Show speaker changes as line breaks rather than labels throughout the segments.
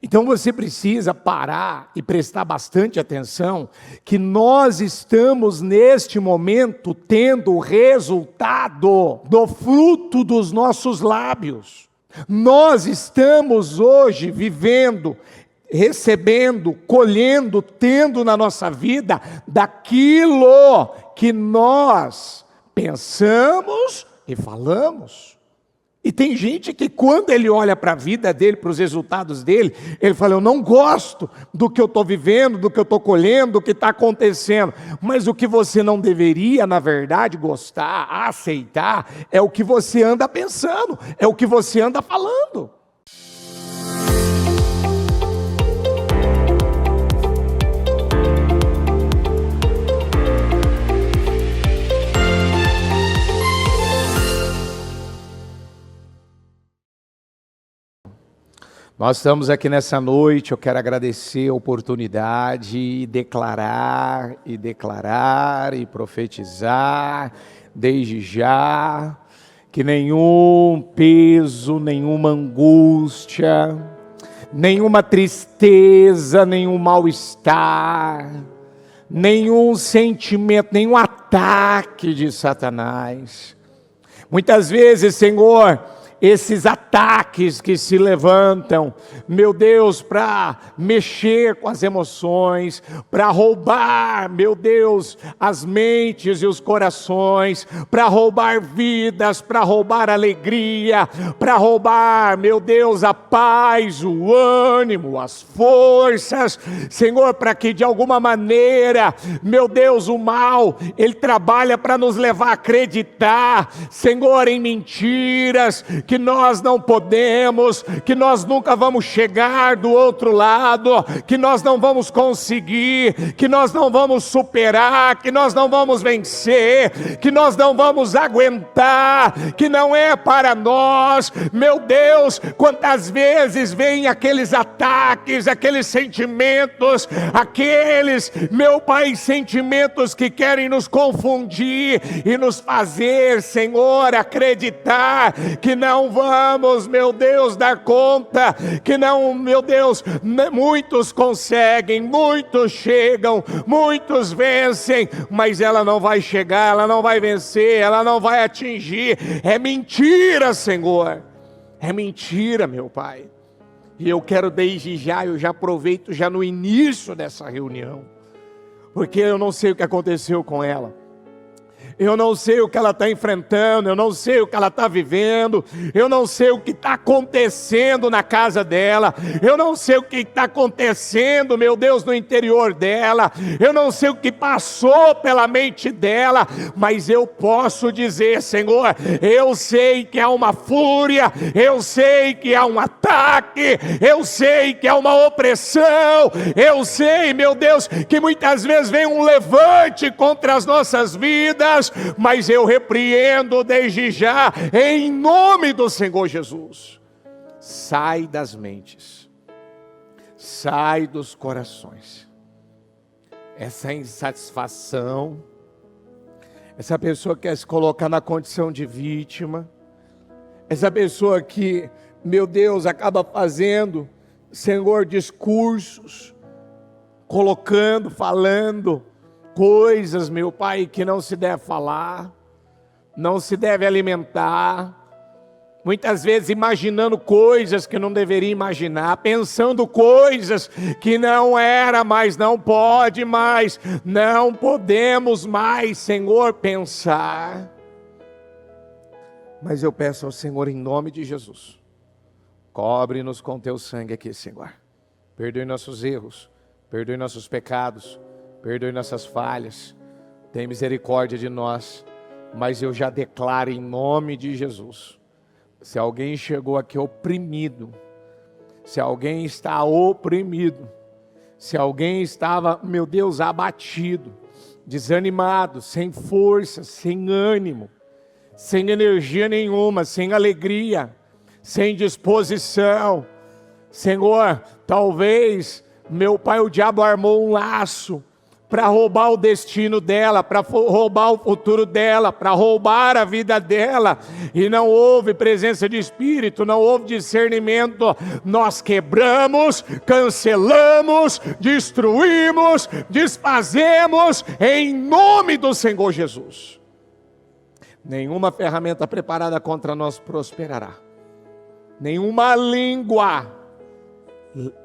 Então você precisa parar e prestar bastante atenção que nós estamos neste momento tendo o resultado do fruto dos nossos lábios. Nós estamos hoje vivendo, recebendo, colhendo, tendo na nossa vida daquilo que nós pensamos e falamos. E tem gente que quando ele olha para a vida dele, para os resultados dele, ele fala, eu não gosto do que eu estou vivendo, do que eu estou colhendo, do que está acontecendo. Mas o que você não deveria, na verdade, gostar, aceitar, é o que você anda pensando, é o que você anda falando. Nós estamos aqui nessa noite, eu quero agradecer a oportunidade e declarar e profetizar desde já que nenhum peso, nenhuma angústia, nenhuma tristeza, nenhum mal-estar, nenhum sentimento, nenhum ataque de Satanás. Muitas vezes, Senhor, esses ataques que se levantam, meu Deus, para mexer com as emoções, para roubar, meu Deus, as mentes e os corações, para roubar vidas, para roubar alegria, para roubar, meu Deus, a paz, o ânimo, as forças, Senhor, para que de alguma maneira, meu Deus, o mal, ele trabalha para nos levar a acreditar, Senhor, em mentiras, que nós não podemos, que nós nunca vamos chegar do outro lado, que nós não vamos conseguir, que nós não vamos superar, que nós não vamos vencer, que nós não vamos aguentar, que não é para nós. Meu Deus, quantas vezes vêm aqueles ataques, aqueles sentimentos, aqueles, meu Pai, sentimentos que querem nos confundir e nos fazer, Senhor, acreditar que não vamos, meu Deus, dar conta, que não, meu Deus, muitos conseguem, muitos chegam, muitos vencem, mas ela não vai chegar, ela não vai vencer, ela não vai atingir. É mentira, Senhor, é mentira, meu Pai. E eu quero desde já, eu já aproveito já no início dessa reunião, porque eu não sei o que aconteceu com ela. Eu não sei o que ela está enfrentando, eu não sei o que ela está vivendo, eu não sei o que está acontecendo na casa dela, eu não sei o que está acontecendo, meu Deus, no interior dela, eu não sei o que passou pela mente dela, mas eu posso dizer, Senhor, eu sei que há uma fúria, eu sei que há um ataque, eu sei que há uma opressão, eu sei, meu Deus, que muitas vezes vem um levante contra as nossas vidas, mas eu repreendo desde já, em nome do Senhor Jesus. Sai das mentes, sai dos corações, essa insatisfação, essa pessoa que quer se colocar na condição de vítima, essa pessoa que, meu Deus, acaba fazendo, Senhor, discursos, colocando, falando coisas, meu Pai, que não se deve falar, não se deve alimentar, muitas vezes imaginando coisas que não deveria imaginar, pensando coisas que não era mais, não pode mais, não podemos mais, Senhor, pensar. Mas eu peço ao Senhor, em nome de Jesus, cobre-nos com teu sangue aqui, Senhor, perdoe nossos erros, perdoe nossos pecados, perdoe nossas falhas, tem misericórdia de nós, mas eu já declaro em nome de Jesus, se alguém chegou aqui oprimido, se alguém está oprimido, se alguém estava, meu Deus, abatido, desanimado, sem força, sem ânimo, sem energia nenhuma, sem alegria, sem disposição, Senhor, talvez, meu Pai, o diabo armou um laço, para roubar o destino dela, para roubar o futuro dela, para roubar a vida dela, e não houve presença de Espírito, não houve discernimento. Nós quebramos, cancelamos, destruímos, desfazemos, em nome do Senhor Jesus. Nenhuma ferramenta preparada contra nós prosperará, nenhuma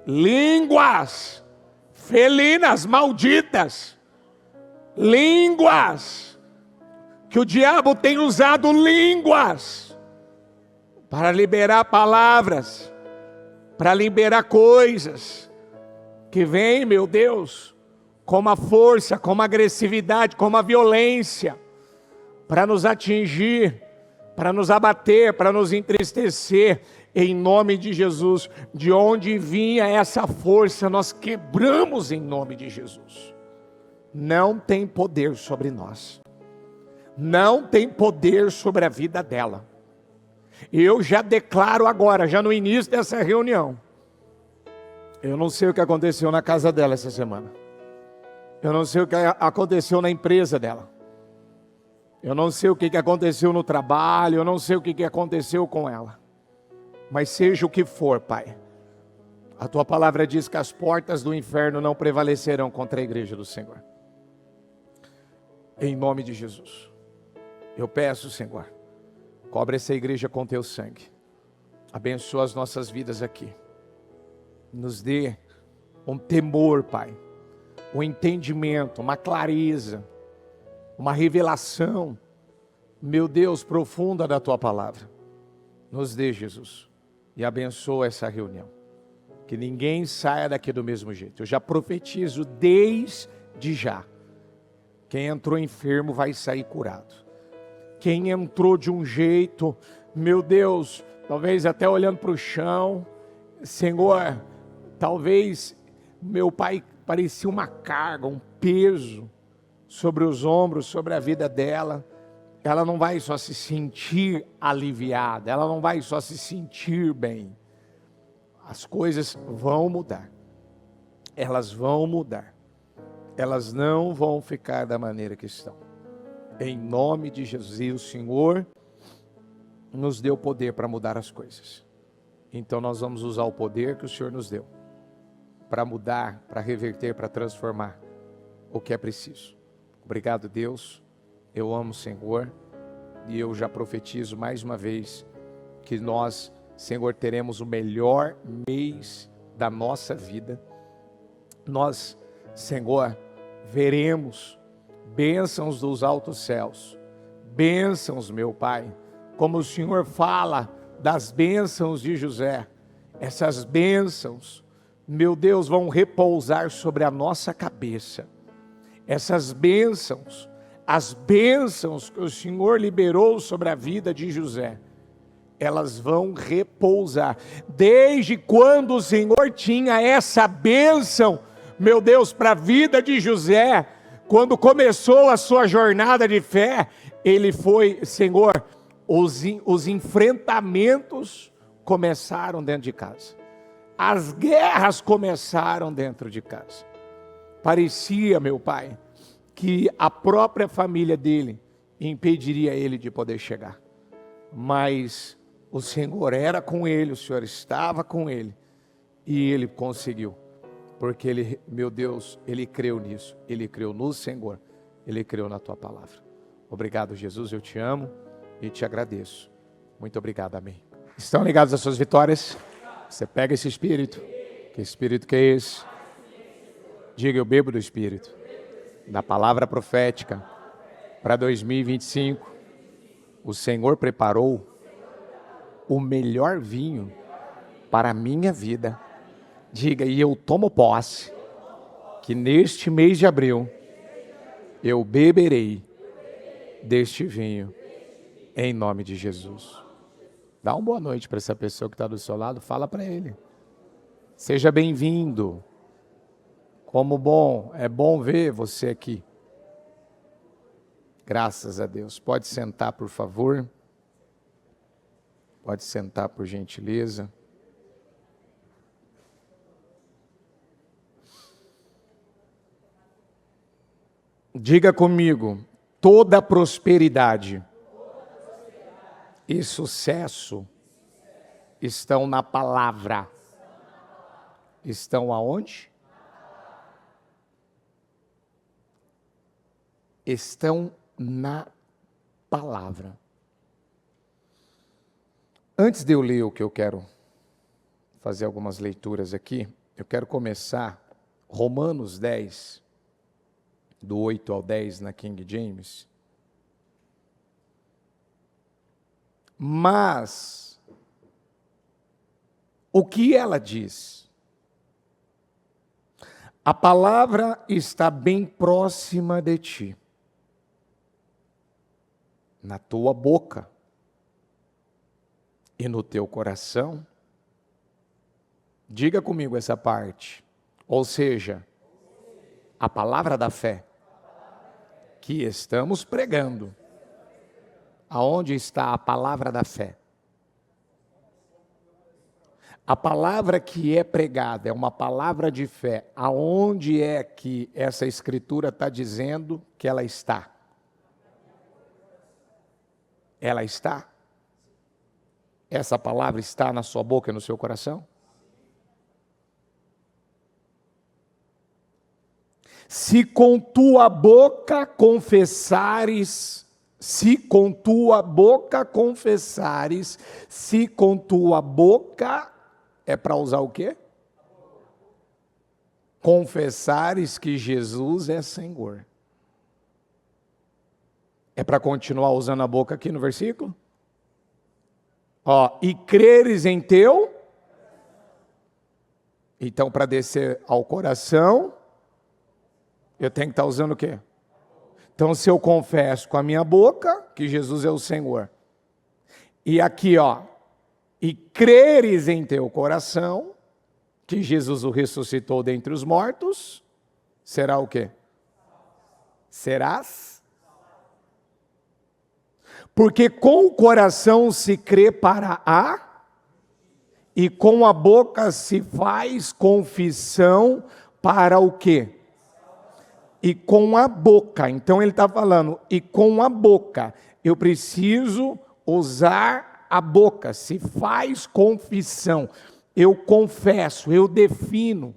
línguas felinas, malditas, línguas, que o diabo tem usado línguas, para liberar palavras, para liberar coisas, que vem, meu Deus, com uma força, com uma agressividade, com uma violência, para nos atingir, para nos abater, para nos entristecer. Em nome de Jesus, de onde vinha essa força, nós quebramos em nome de Jesus. Não tem poder sobre nós, não tem poder sobre a vida dela. Eu já declaro agora, já no início dessa reunião, eu não sei o que aconteceu na casa dela essa semana, eu não sei o que aconteceu na empresa dela, eu não sei o que aconteceu no trabalho, eu não sei o que aconteceu com ela. Mas seja o que for, Pai, a Tua palavra diz que as portas do inferno não prevalecerão contra a igreja do Senhor. Em nome de Jesus, eu peço, Senhor, cobre essa igreja com Teu sangue, abençoa as nossas vidas aqui, nos dê um temor, Pai, um entendimento, uma clareza, uma revelação, meu Deus, profunda da Tua palavra. Nos dê, Jesus, e abençoa essa reunião, que ninguém saia daqui do mesmo jeito. Eu já profetizo desde já, quem entrou enfermo vai sair curado, quem entrou de um jeito, meu Deus, talvez até olhando para o chão, Senhor, talvez, meu Pai, parecia uma carga, um peso sobre os ombros, sobre a vida dela. Ela não vai só se sentir aliviada, ela não vai só se sentir bem. As coisas vão mudar, elas vão mudar, elas não vão ficar da maneira que estão. Em nome de Jesus, e o Senhor nos deu poder para mudar as coisas. Então nós vamos usar o poder que o Senhor nos deu, para mudar, para reverter, para transformar o que é preciso. Obrigado, Deus. Eu amo o Senhor, e eu já profetizo mais uma vez, que nós, Senhor, teremos o melhor mês da nossa vida. Nós, Senhor, veremos bênçãos dos altos céus, bênçãos, meu Pai, como o Senhor fala das bênçãos de José. Essas bênçãos, meu Deus, vão repousar sobre a nossa cabeça. Essas bênçãos, as bênçãos que o Senhor liberou sobre a vida de José, elas vão repousar. Desde quando o Senhor tinha essa bênção, meu Deus, para a vida de José, quando começou a sua jornada de fé, ele foi, Senhor, os enfrentamentos começaram dentro de casa, as guerras começaram dentro de casa. Parecia, meu Pai, que a própria família dele impediria ele de poder chegar, mas o Senhor era com ele, o Senhor estava com ele, e ele conseguiu, porque ele, meu Deus, ele creu nisso, ele creu no Senhor, ele creu na tua palavra. Obrigado, Jesus, eu te amo e te agradeço. Muito obrigado, amém. Estão ligados às suas vitórias? Você pega esse espírito. Que espírito que é esse? Diga, eu bebo do espírito da palavra profética para 2025. O Senhor preparou o melhor vinho para a minha vida. Diga, e eu tomo posse que neste mês de abril eu beberei deste vinho em nome de Jesus. Dá uma boa noite para essa pessoa que está do seu lado, fala para ele. Seja bem-vindo. Como bom, é bom ver você aqui. Graças a Deus. Pode sentar, por favor. Pode sentar, por gentileza. Diga comigo, toda prosperidade e sucesso estão na palavra. Estão aonde? Estão na palavra. Antes de eu ler o que eu quero fazer algumas leituras aqui, eu quero começar Romanos 10, do 8 ao 10 na King James. Mas, o que ela diz? A palavra está bem próxima de ti, na tua boca e no teu coração. Diga comigo essa parte. Ou seja, a palavra da fé que estamos pregando. Aonde está a palavra da fé? A palavra que é pregada é uma palavra de fé. Aonde é que essa escritura está dizendo que ela está? Ela está? Essa palavra está na sua boca e no seu coração? Se com tua boca confessares, se com tua boca é para usar o quê? Confessares que Jesus é Senhor. É para continuar usando a boca aqui no versículo? Ó, e creres em teu? Então, para descer ao coração, eu tenho que estar usando o quê? Então, se eu confesso com a minha boca que Jesus é o Senhor, e aqui, ó, e creres em teu coração que Jesus o ressuscitou dentre os mortos, será o quê? Serás? Porque com o coração se crê para e com a boca se faz confissão para o quê? E com a boca, então ele está falando, e com a boca, eu preciso usar a boca, se faz confissão, eu confesso, eu defino,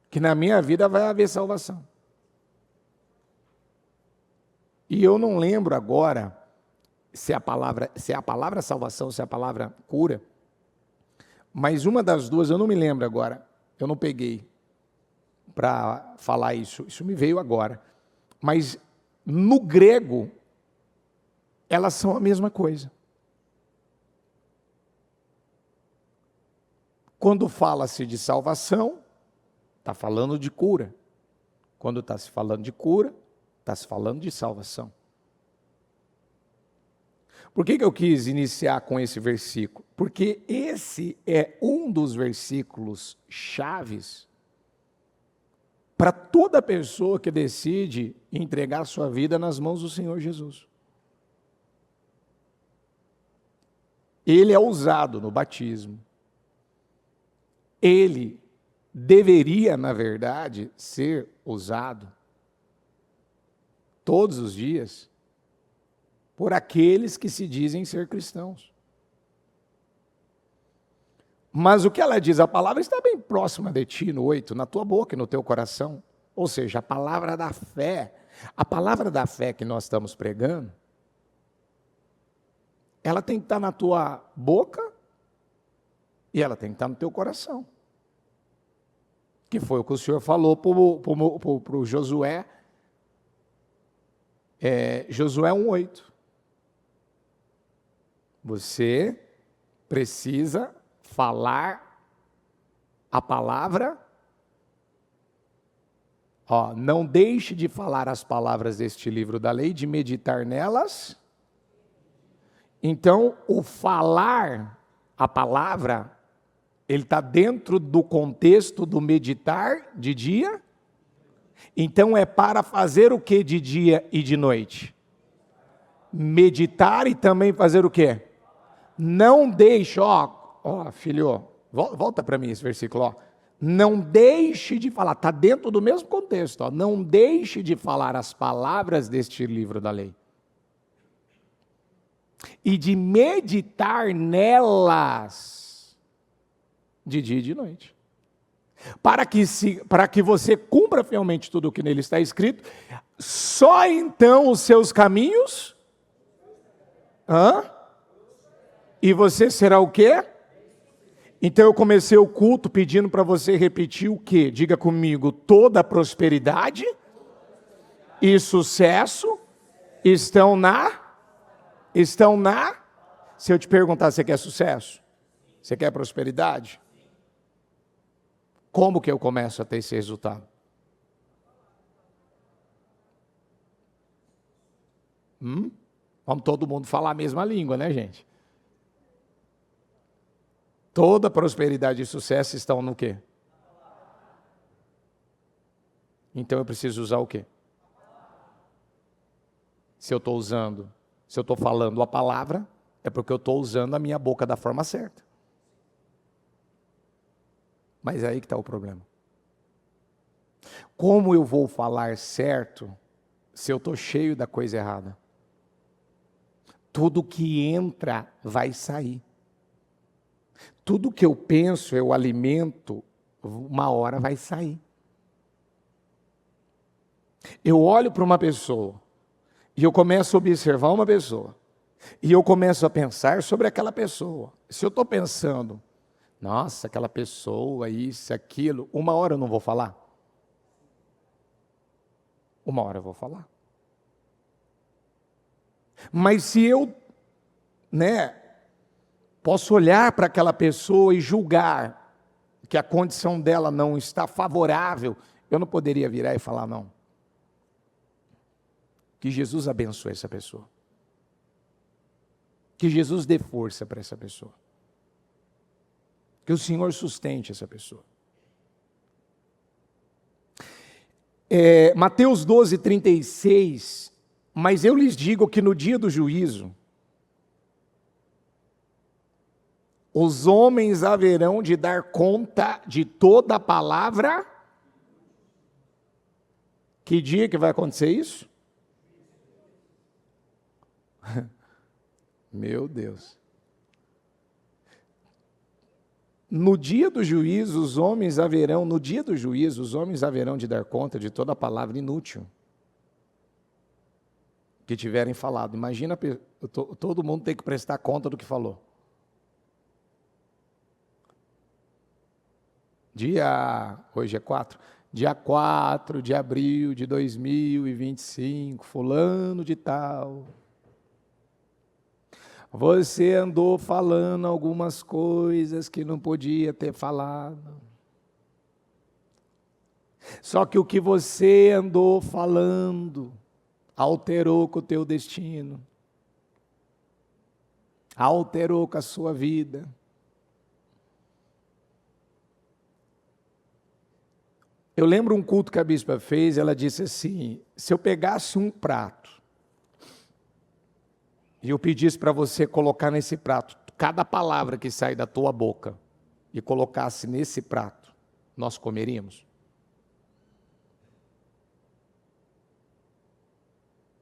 que na minha vida vai haver salvação. E eu não lembro agora, se é a palavra salvação, se é a palavra cura, mas uma das duas, eu não me lembro agora, eu não peguei para falar isso me veio agora. Mas no grego, elas são a mesma coisa. Quando fala-se de salvação, está falando de cura. Quando está se falando de cura, está se falando de salvação. Por que eu quis iniciar com esse versículo? Porque esse é um dos versículos chaves para toda pessoa que decide entregar sua vida nas mãos do Senhor Jesus. Ele é usado no batismo. Ele deveria, na verdade, ser usado todos os dias por aqueles que se dizem ser cristãos. Mas o que ela diz, a palavra está bem próxima de ti, no 8, na tua boca e no teu coração. Ou seja, a palavra da fé que nós estamos pregando, ela tem que estar na tua boca e ela tem que estar no teu coração. Que foi o que o Senhor falou para o Josué, Josué 1,8. Você precisa falar a palavra, ó, não deixe de falar as palavras deste livro da lei, de meditar nelas. Então, o falar a palavra, ele está dentro do contexto do meditar de dia. Então, é para fazer o que de dia e de noite? Meditar e também fazer o quê? Não deixe, ó filho, volta para mim esse versículo, ó. Não deixe de falar, está dentro do mesmo contexto, ó, não deixe de falar as palavras deste livro da lei. E de meditar nelas de dia e de noite. Para que você cumpra fielmente tudo o que nele está escrito, só então os seus caminhos... E você será o quê? Então eu comecei o culto pedindo para você repetir o quê? Diga comigo, toda prosperidade e sucesso estão na... Se eu te perguntar, você quer sucesso? Você quer prosperidade? Como que eu começo a ter esse resultado? Vamos todo mundo falar a mesma língua, né, gente? Toda prosperidade e sucesso estão no quê? Então eu preciso usar o quê? Se eu estou falando a palavra, é porque eu estou usando a minha boca da forma certa. Mas é aí que está o problema. Como eu vou falar certo se eu estou cheio da coisa errada? Tudo que entra vai sair. Tudo que eu penso, eu alimento, uma hora vai sair. Eu olho para uma pessoa e eu começo a observar uma pessoa e eu começo a pensar sobre aquela pessoa. Se eu estou pensando, nossa, aquela pessoa, isso, aquilo, uma hora eu não vou falar? Uma hora eu vou falar. Mas se eu, posso olhar para aquela pessoa e julgar que a condição dela não está favorável, eu não poderia virar e falar não. Que Jesus abençoe essa pessoa. Que Jesus dê força para essa pessoa. Que o Senhor sustente essa pessoa. Mateus 12, 36, mas eu lhes digo que no dia do juízo, os homens haverão de dar conta de toda a palavra. Que dia que vai acontecer isso? Meu Deus. No dia do juízo, os homens haverão de dar conta de toda a palavra inútil que tiverem falado. Imagina, todo mundo tem que prestar conta do que falou. Hoje é 4? Dia 4 de abril de 2025, fulano de tal. Você andou falando algumas coisas que não podia ter falado. Só que o que você andou falando alterou com o teu destino. Alterou com a sua vida. Eu lembro um culto que a bispa fez, ela disse assim, se eu pegasse um prato, e eu pedisse para você colocar nesse prato, cada palavra que sai da tua boca, e colocasse nesse prato, nós comeríamos?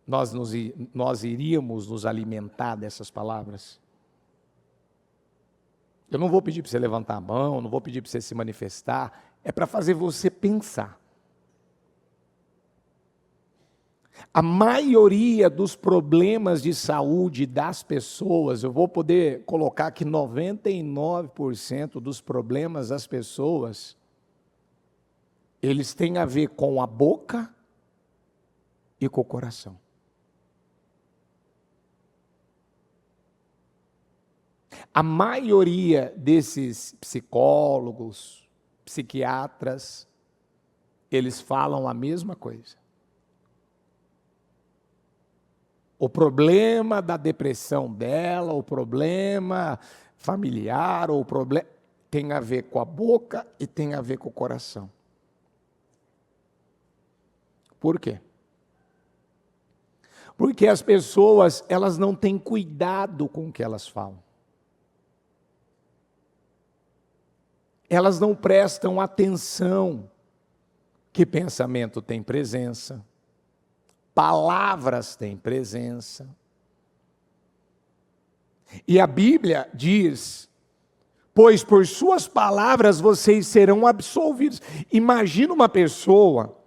Nós iríamos nos alimentar dessas palavras? Eu não vou pedir para você levantar a mão, não vou pedir para você se manifestar, é para fazer você pensar. A maioria dos problemas de saúde das pessoas, eu vou poder colocar que 99% dos problemas das pessoas, eles têm a ver com a boca e com o coração. A maioria desses psicólogos, psiquiatras, eles falam a mesma coisa. O problema da depressão dela, o problema familiar, ou o problema tem a ver com a boca e tem a ver com o coração. Por quê? Porque as pessoas, elas não têm cuidado com o que elas falam. elas não prestam atenção que pensamento tem presença, palavras têm presença. E a Bíblia diz: pois por suas palavras vocês serão absolvidos. Imagina uma pessoa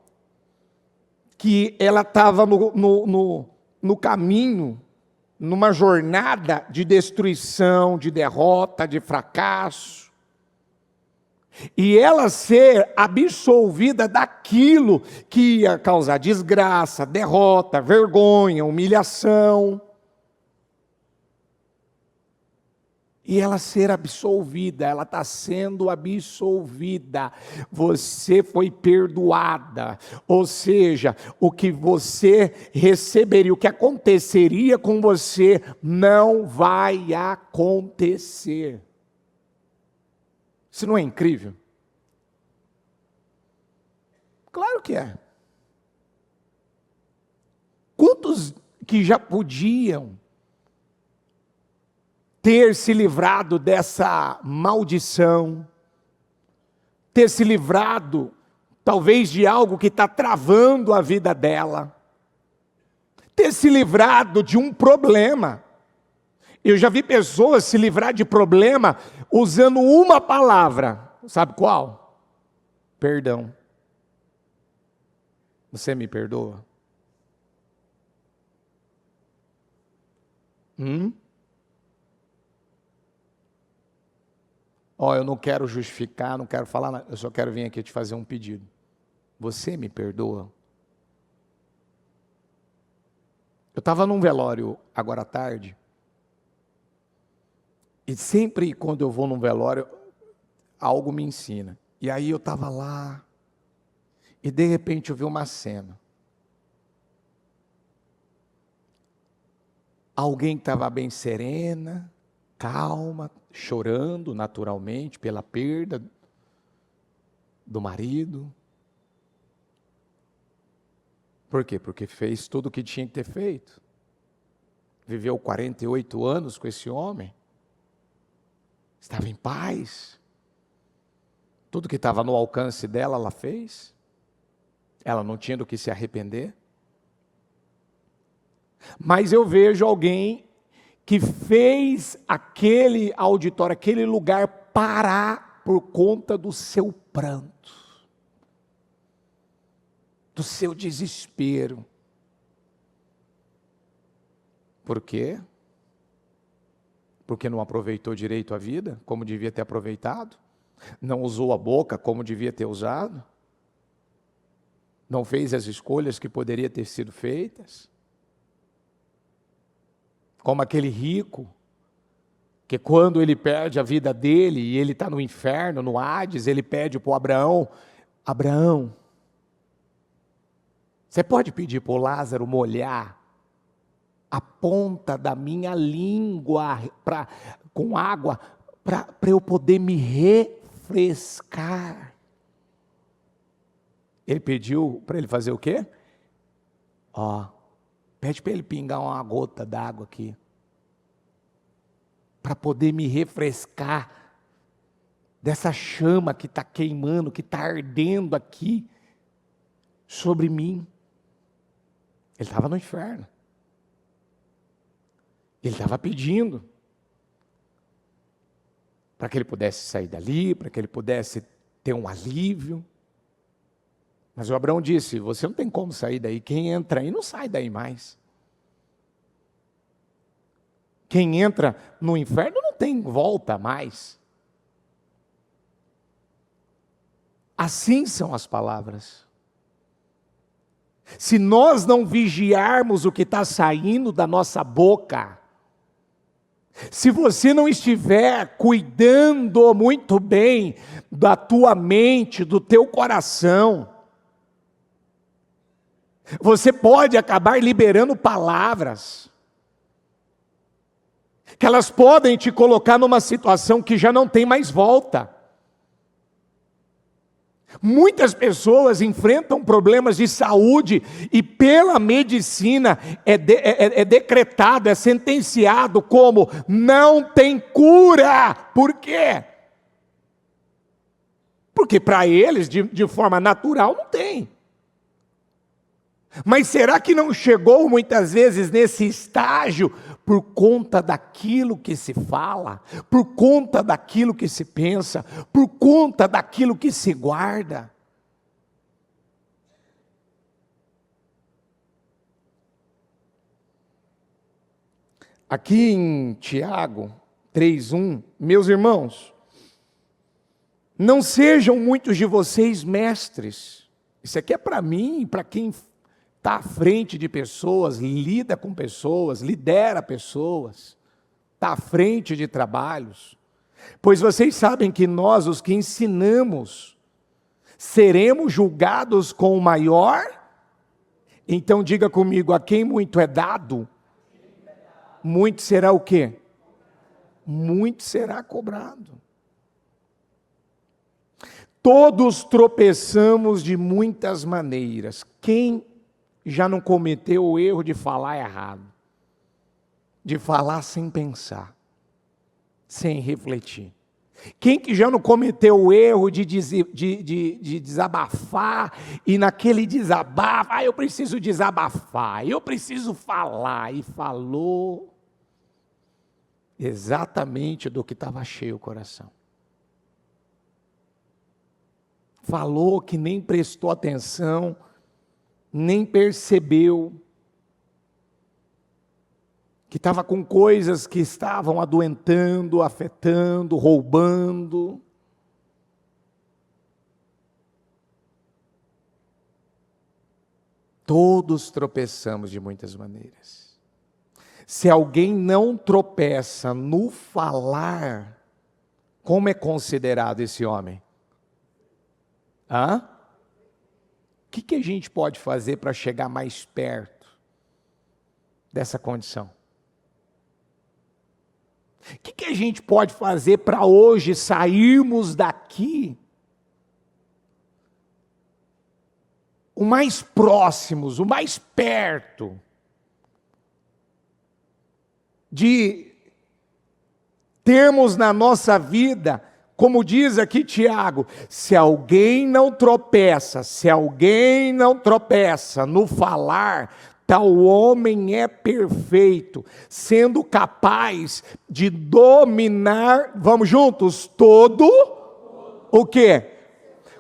que ela estava no caminho, numa jornada de destruição, de derrota, de fracasso, e ela ser absolvida daquilo que ia causar desgraça, derrota, vergonha, humilhação. E ela ser absolvida, ela está sendo absolvida, você foi perdoada, ou seja, o que você receberia, o que aconteceria com você, não vai acontecer. Isso não é incrível? Claro que é. Quantos que já podiam ter se livrado dessa maldição, ter se livrado talvez de algo que está travando a vida dela, ter se livrado de um problema. Eu já vi pessoas se livrar de problema usando uma palavra, sabe qual? Perdão. Você me perdoa? Eu não quero justificar, não quero falar nada, eu só quero vir aqui te fazer um pedido. Você me perdoa? Eu estava num velório agora à tarde, e sempre quando eu vou num velório, algo me ensina. E aí eu estava lá, e de repente eu vi uma cena. Alguém estava bem serena, calma, chorando naturalmente pela perda do marido. Por quê? Porque fez tudo o que tinha que ter feito. Viveu 48 anos com esse homem. Estava em paz. Tudo que estava no alcance dela, ela fez. Ela não tinha do que se arrepender. Mas eu vejo alguém que fez aquele auditório, aquele lugar parar por conta do seu pranto, do seu desespero. Por quê? Porque não aproveitou direito a vida, como devia ter aproveitado, não usou a boca como devia ter usado, não fez as escolhas que poderiam ter sido feitas. Como aquele rico, que quando ele perde a vida dele, e ele está no inferno, no Hades, ele pede para o Abraão: Abraão, você pode pedir para o Lázaro molhar a ponta da minha língua com água, para eu poder me refrescar? Ele pediu para ele fazer o quê? Pede para ele pingar uma gota d'água aqui, para poder me refrescar dessa chama que está queimando, que está ardendo aqui sobre mim. Ele estava no inferno. Ele estava pedindo para que ele pudesse sair dali, para que ele pudesse ter um alívio. Mas o Abraão disse: você não tem como sair daí, quem entra aí não sai daí mais. Quem entra no inferno não tem volta mais. Assim são as palavras. Se nós não vigiarmos o que está saindo da nossa boca, se você não estiver cuidando muito bem da tua mente, do teu coração, você pode acabar liberando palavras que elas podem te colocar numa situação que já não tem mais volta. Muitas pessoas enfrentam problemas de saúde e pela medicina é decretado, é sentenciado como não tem cura. Por quê? Porque para eles, de forma natural, não tem. Mas será que não chegou muitas vezes nesse estágio por conta daquilo que se fala, por conta daquilo que se pensa, por conta daquilo que se guarda? Aqui em Tiago 3:1, meus irmãos, não sejam muitos de vocês mestres. Isso aqui é para mim, para quem está à frente de pessoas, lida com pessoas, lidera pessoas, está à frente de trabalhos. Pois vocês sabem que nós, os que ensinamos, seremos julgados com o maior. Então diga comigo, a quem muito é dado, muito será o quê? Muito será cobrado. Todos tropeçamos de muitas maneiras. Quem já não cometeu o erro de falar errado? De falar sem pensar, sem refletir. Quem que já não cometeu o erro de desabafar, e naquele desabafo, eu preciso desabafar, eu preciso falar, e falou exatamente do que estava cheio o coração. Falou que nem prestou atenção, nem percebeu, que estava com coisas que estavam adoentando, afetando, roubando. Todos tropeçamos de muitas maneiras. Se alguém não tropeça no falar, como é considerado esse homem? O que a gente pode fazer para chegar mais perto dessa condição? O que a gente pode fazer para hoje sairmos daqui o mais próximos, o mais perto de termos na nossa vida, como diz aqui Tiago, se alguém não tropeça no falar, tal homem é perfeito, sendo capaz de dominar, vamos juntos, todo o quê?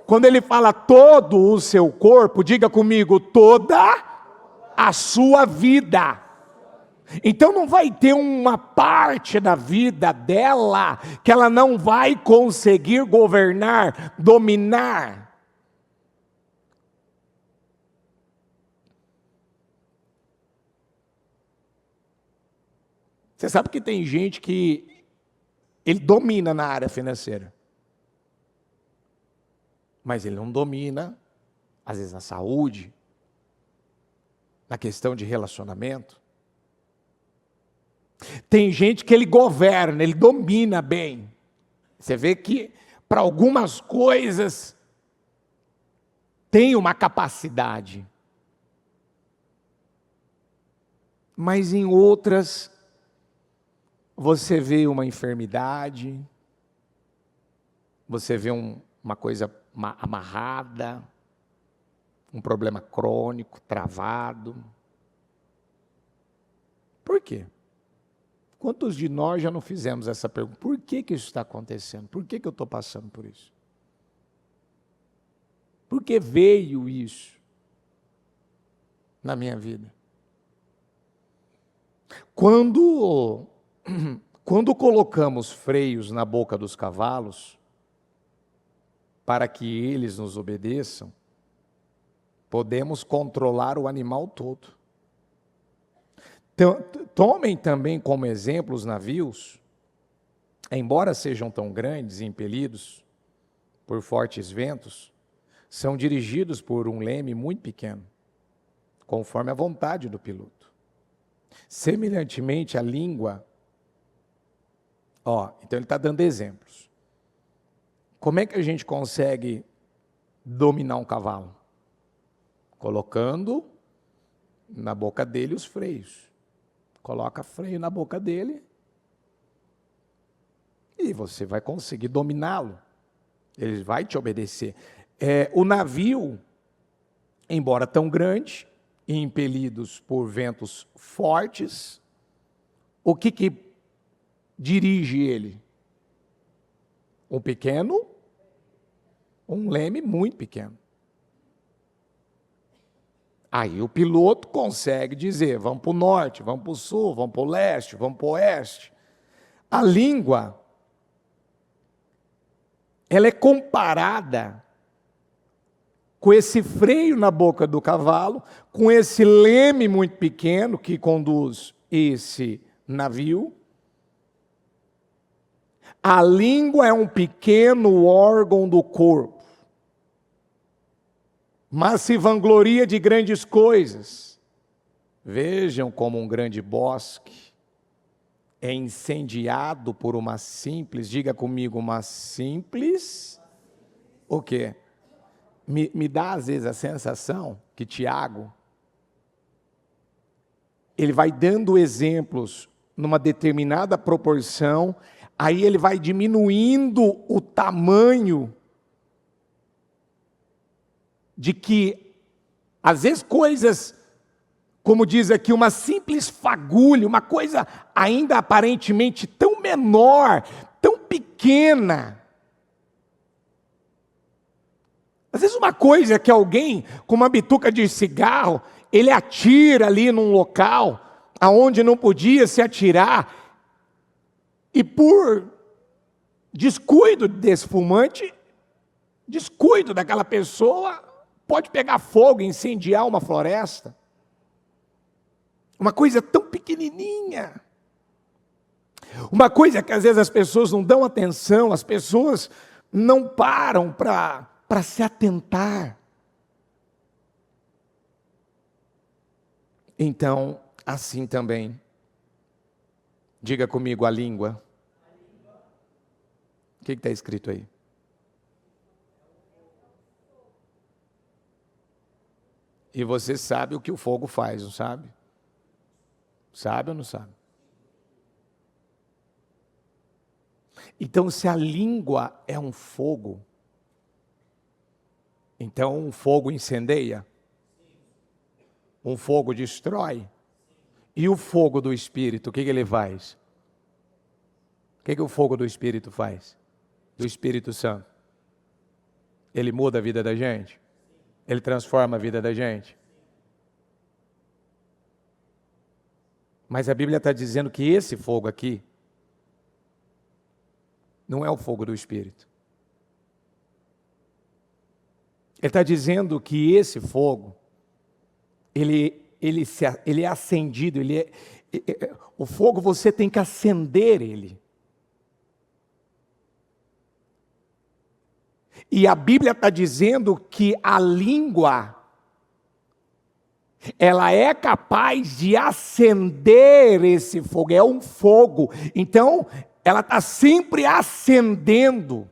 Quando ele fala todo o seu corpo, diga comigo, toda a sua vida. Então não vai ter uma parte da vida dela que ela não vai conseguir governar, dominar. Você sabe que tem gente que ele domina na área financeira, mas ele não domina, às vezes, na saúde, na questão de relacionamento. Tem gente que ele governa, ele domina bem. Você vê que para algumas coisas tem uma capacidade, mas em outras você vê uma enfermidade, você vê uma coisa amarrada, um problema crônico, travado. Por quê? Quantos de nós já não fizemos essa pergunta? Por que isso está acontecendo? Por que eu estou passando por isso? Por que veio isso na minha vida? Quando colocamos freios na boca dos cavalos, para que eles nos obedeçam, podemos controlar o animal todo. Tomem também como exemplo os navios, embora sejam tão grandes e impelidos por fortes ventos, são dirigidos por um leme muito pequeno, conforme a vontade do piloto. Semelhantemente, a língua, então ele está dando exemplos. Como é que a gente consegue dominar um cavalo? Colocando na boca dele os freios. Coloca freio na boca dele e você vai conseguir dominá-lo. Ele vai te obedecer. O navio, embora tão grande, e impelidos por ventos fortes, o que dirige ele? Um leme muito pequeno. Aí o piloto consegue dizer, vamos para o norte, vamos para o sul, vamos para o leste, vamos para o oeste. A língua, ela é comparada com esse freio na boca do cavalo, com esse leme muito pequeno que conduz esse navio. A língua é um pequeno órgão do corpo, mas se vangloria de grandes coisas. Vejam como um grande bosque é incendiado por uma simples, diga comigo, uma simples, o quê? Me dá às vezes a sensação que Tiago, ele vai dando exemplos numa determinada proporção, aí ele vai diminuindo o tamanho de que, às vezes, coisas, como diz aqui, uma simples fagulha, uma coisa ainda aparentemente tão menor, tão pequena. Às vezes uma coisa que alguém, com uma bituca de cigarro, ele atira ali num local aonde não podia se atirar, e por descuido desse fumante, descuido daquela pessoa, pode pegar fogo e incendiar uma floresta. Uma coisa tão pequenininha. Uma coisa que às vezes as pessoas não dão atenção, as pessoas não param para se atentar. Então, assim também, diga comigo a língua. O que está escrito aí? E você sabe o que o fogo faz, não sabe? Sabe ou não sabe? Então, se a língua é um fogo, então um fogo incendeia? Um fogo destrói? E o fogo do Espírito, o que ele faz? O que o fogo do Espírito faz? Do Espírito Santo? Ele muda a vida da gente? Ele transforma a vida da gente? Mas a Bíblia está dizendo que esse fogo aqui não é o fogo do Espírito. Ele está dizendo que esse fogo, ele é acendido, o fogo você tem que acender ele. E a Bíblia está dizendo que a língua, ela é capaz de acender esse fogo, é um fogo. Então, ela está sempre acendendo.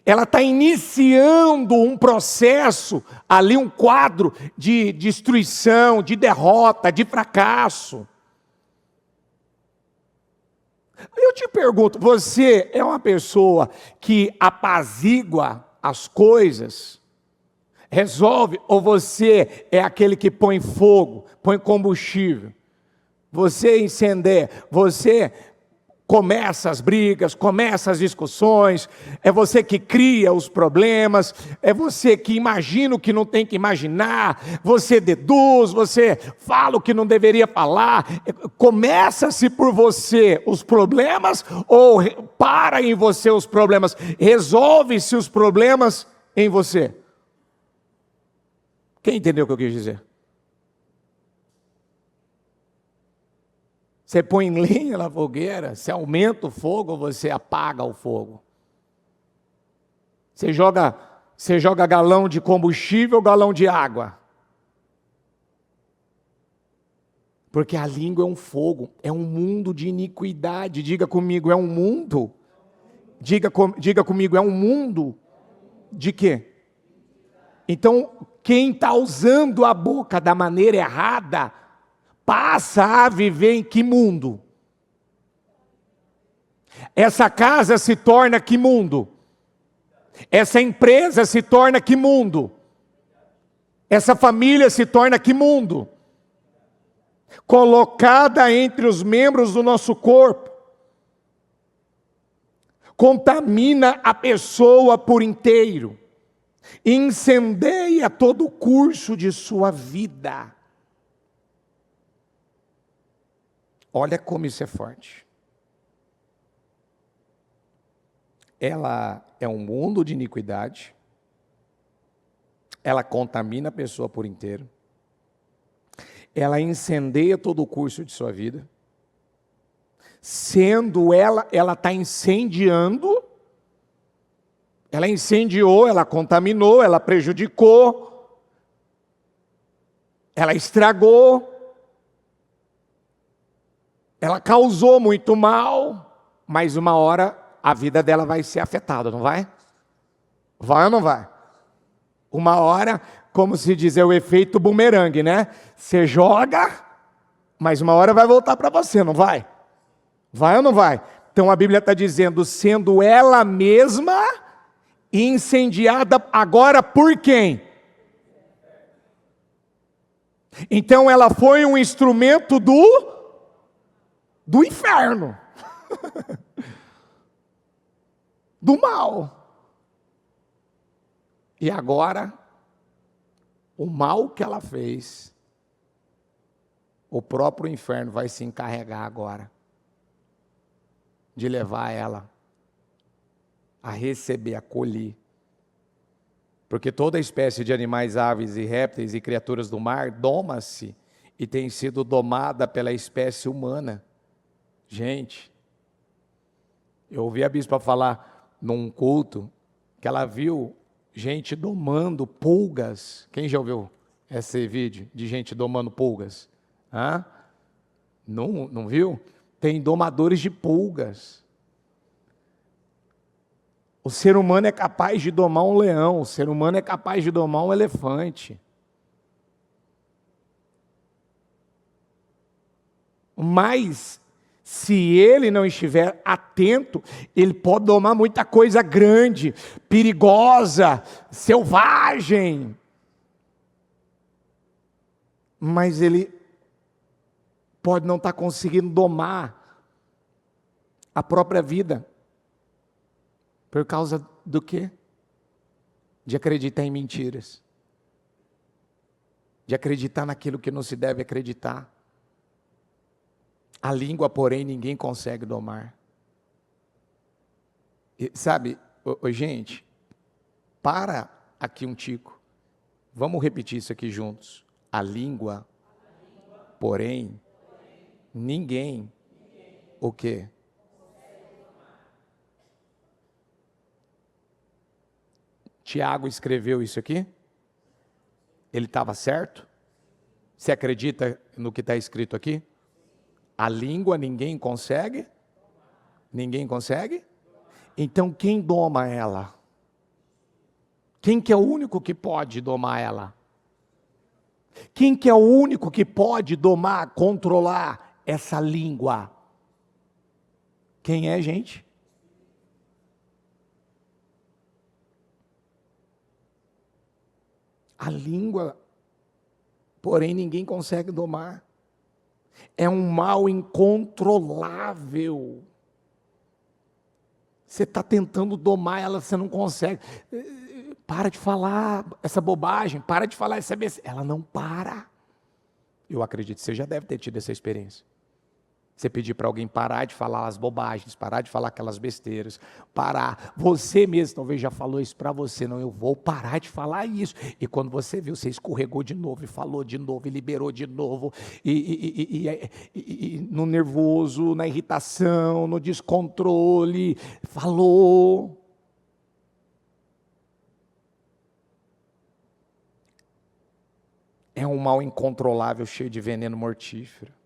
Ela está iniciando um processo, ali um quadro de destruição, de derrota, de fracasso. Eu te pergunto, você é uma pessoa que apazigua as coisas, resolve, ou você é aquele que põe fogo, põe combustível? Você incendeia, você começa as brigas, começa as discussões, é você que cria os problemas, é você que imagina o que não tem que imaginar, você deduz, você fala o que não deveria falar. Começa-se por você os problemas ou para em você os problemas? Resolve-se os problemas em você? Quem entendeu o que eu quis dizer? Você põe lenha na fogueira, você aumenta o fogo ou você apaga o fogo? Você joga galão de combustível ou galão de água? Porque a língua é um fogo, é um mundo de iniquidade. Diga comigo, é um mundo? Diga comigo, é um mundo de quê? Então, quem está usando a boca da maneira errada, passa a viver em que mundo? Essa casa se torna que mundo? Essa empresa se torna que mundo? Essa família se torna que mundo? Colocada entre os membros do nosso corpo, contamina a pessoa por inteiro, incendeia todo o curso de sua vida. Olha como isso é forte. Ela é um mundo de iniquidade, ela contamina a pessoa por inteiro, ela incendeia todo o curso de sua vida, sendo ela está incendiando, ela incendiou, ela contaminou, ela prejudicou, ela estragou, ela causou muito mal, mas uma hora a vida dela vai ser afetada, não vai? Vai ou não vai? Uma hora, como se diz, é o efeito bumerangue, né? Você joga, mas uma hora vai voltar para você, não vai? Vai ou não vai? Então a Bíblia está dizendo, sendo ela mesma incendiada agora por quem? Então ela foi um instrumento do inferno. Do mal. E agora, o mal que ela fez, o próprio inferno vai se encarregar agora de levar ela a receber, a colher. Porque toda espécie de animais, aves e répteis e criaturas do mar doma-se e tem sido domada pela espécie humana. Gente, eu ouvi a bispa falar num culto que ela viu gente domando pulgas. Quem já ouviu esse vídeo de gente domando pulgas? Hã? Não viu? Tem domadores de pulgas. O ser humano é capaz de domar um leão, o ser humano é capaz de domar um elefante. Mas, se ele não estiver atento, ele pode domar muita coisa grande, perigosa, selvagem. Mas ele pode não estar conseguindo domar a própria vida. Por causa do quê? De acreditar em mentiras. De acreditar naquilo que não se deve acreditar. A língua, porém, ninguém consegue domar. E, sabe, gente, para aqui um tico. Vamos repetir isso aqui juntos. A língua, porém, ninguém, o quê? Tiago escreveu isso aqui? Ele estava certo? Você acredita no que está escrito aqui? A língua ninguém consegue? Ninguém consegue? Então quem doma ela? Quem que é o único que pode domar ela? Quem que é o único que pode domar, controlar essa língua? Quem é, gente? A língua, porém, ninguém consegue domar. É um mal incontrolável. Você está tentando domar ela, você não consegue. Para de falar essa bobagem, para de falar essa besteira. Ela não para. Eu acredito que você já deve ter tido essa experiência. Você pedir para alguém parar de falar as bobagens, parar de falar aquelas besteiras, parar. Você mesmo talvez já falou isso para você, não, eu vou parar de falar isso. E quando você viu, você escorregou de novo, e falou de novo, e liberou de novo, e no nervoso, na irritação, no descontrole, falou. É um mal incontrolável, cheio de veneno mortífero.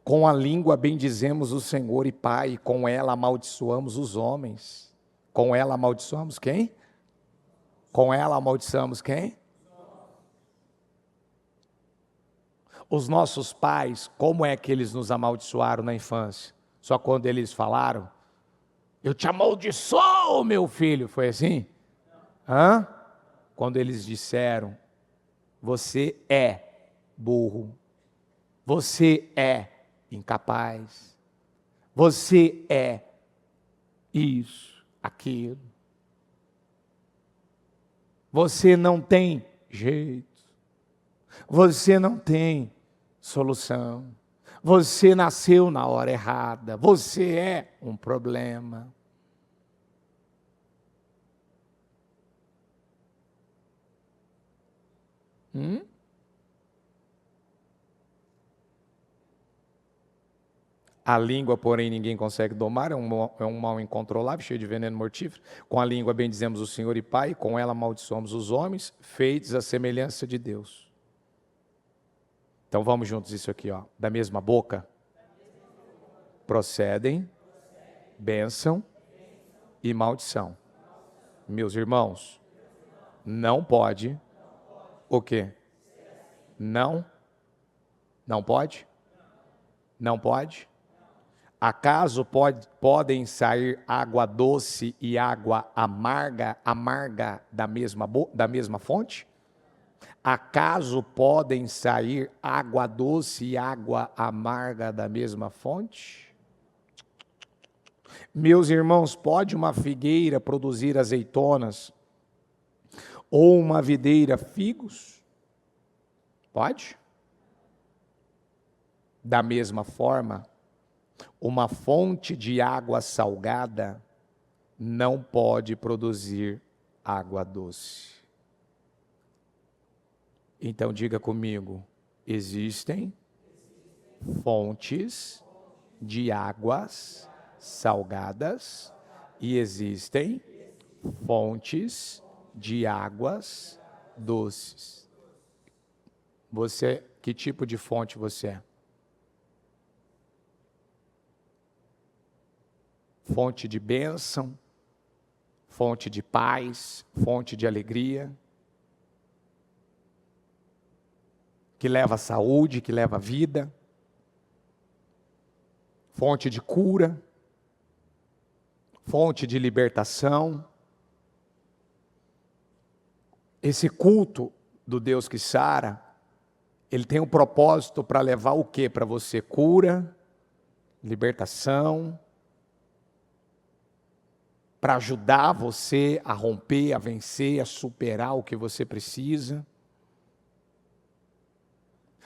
Com a língua bendizemos o Senhor e Pai, e com ela amaldiçoamos os homens. Com ela amaldiçoamos quem? Com ela amaldiçoamos quem? Os nossos pais, como é que eles nos amaldiçoaram na infância? Só quando eles falaram? Eu te amaldiçoo, meu filho. Foi assim? Hã? Quando eles disseram, você é burro, você é incapaz, você é isso, aquilo, você não tem jeito, você não tem solução, você nasceu na hora errada, você é um problema. A língua, porém, ninguém consegue domar, é um mal incontrolável, cheio de veneno mortífero. Com a língua bendizemos o Senhor e Pai, com ela amaldiçoamos os homens, feitos à semelhança de Deus. Então vamos juntos isso aqui, ó. Da mesma boca procedem bênção e maldição. Meus irmãos, não pode o quê? Não pode? Não pode? Acaso podem sair água doce e água amarga da mesma fonte? Acaso podem sair água doce e água amarga da mesma fonte? Meus irmãos, pode uma figueira produzir azeitonas ou uma videira figos? Pode? Da mesma forma, uma fonte de água salgada não pode produzir água doce. Então diga comigo, existem fontes de águas salgadas e existem fontes de águas doces. Você, que tipo de fonte você é? Fonte de bênção, fonte de paz, fonte de alegria, que leva saúde, que leva vida, fonte de cura, fonte de libertação. Esse culto do Deus que sara, ele tem um propósito para levar o quê para você? Cura, libertação, para ajudar você a romper, a vencer, a superar o que você precisa.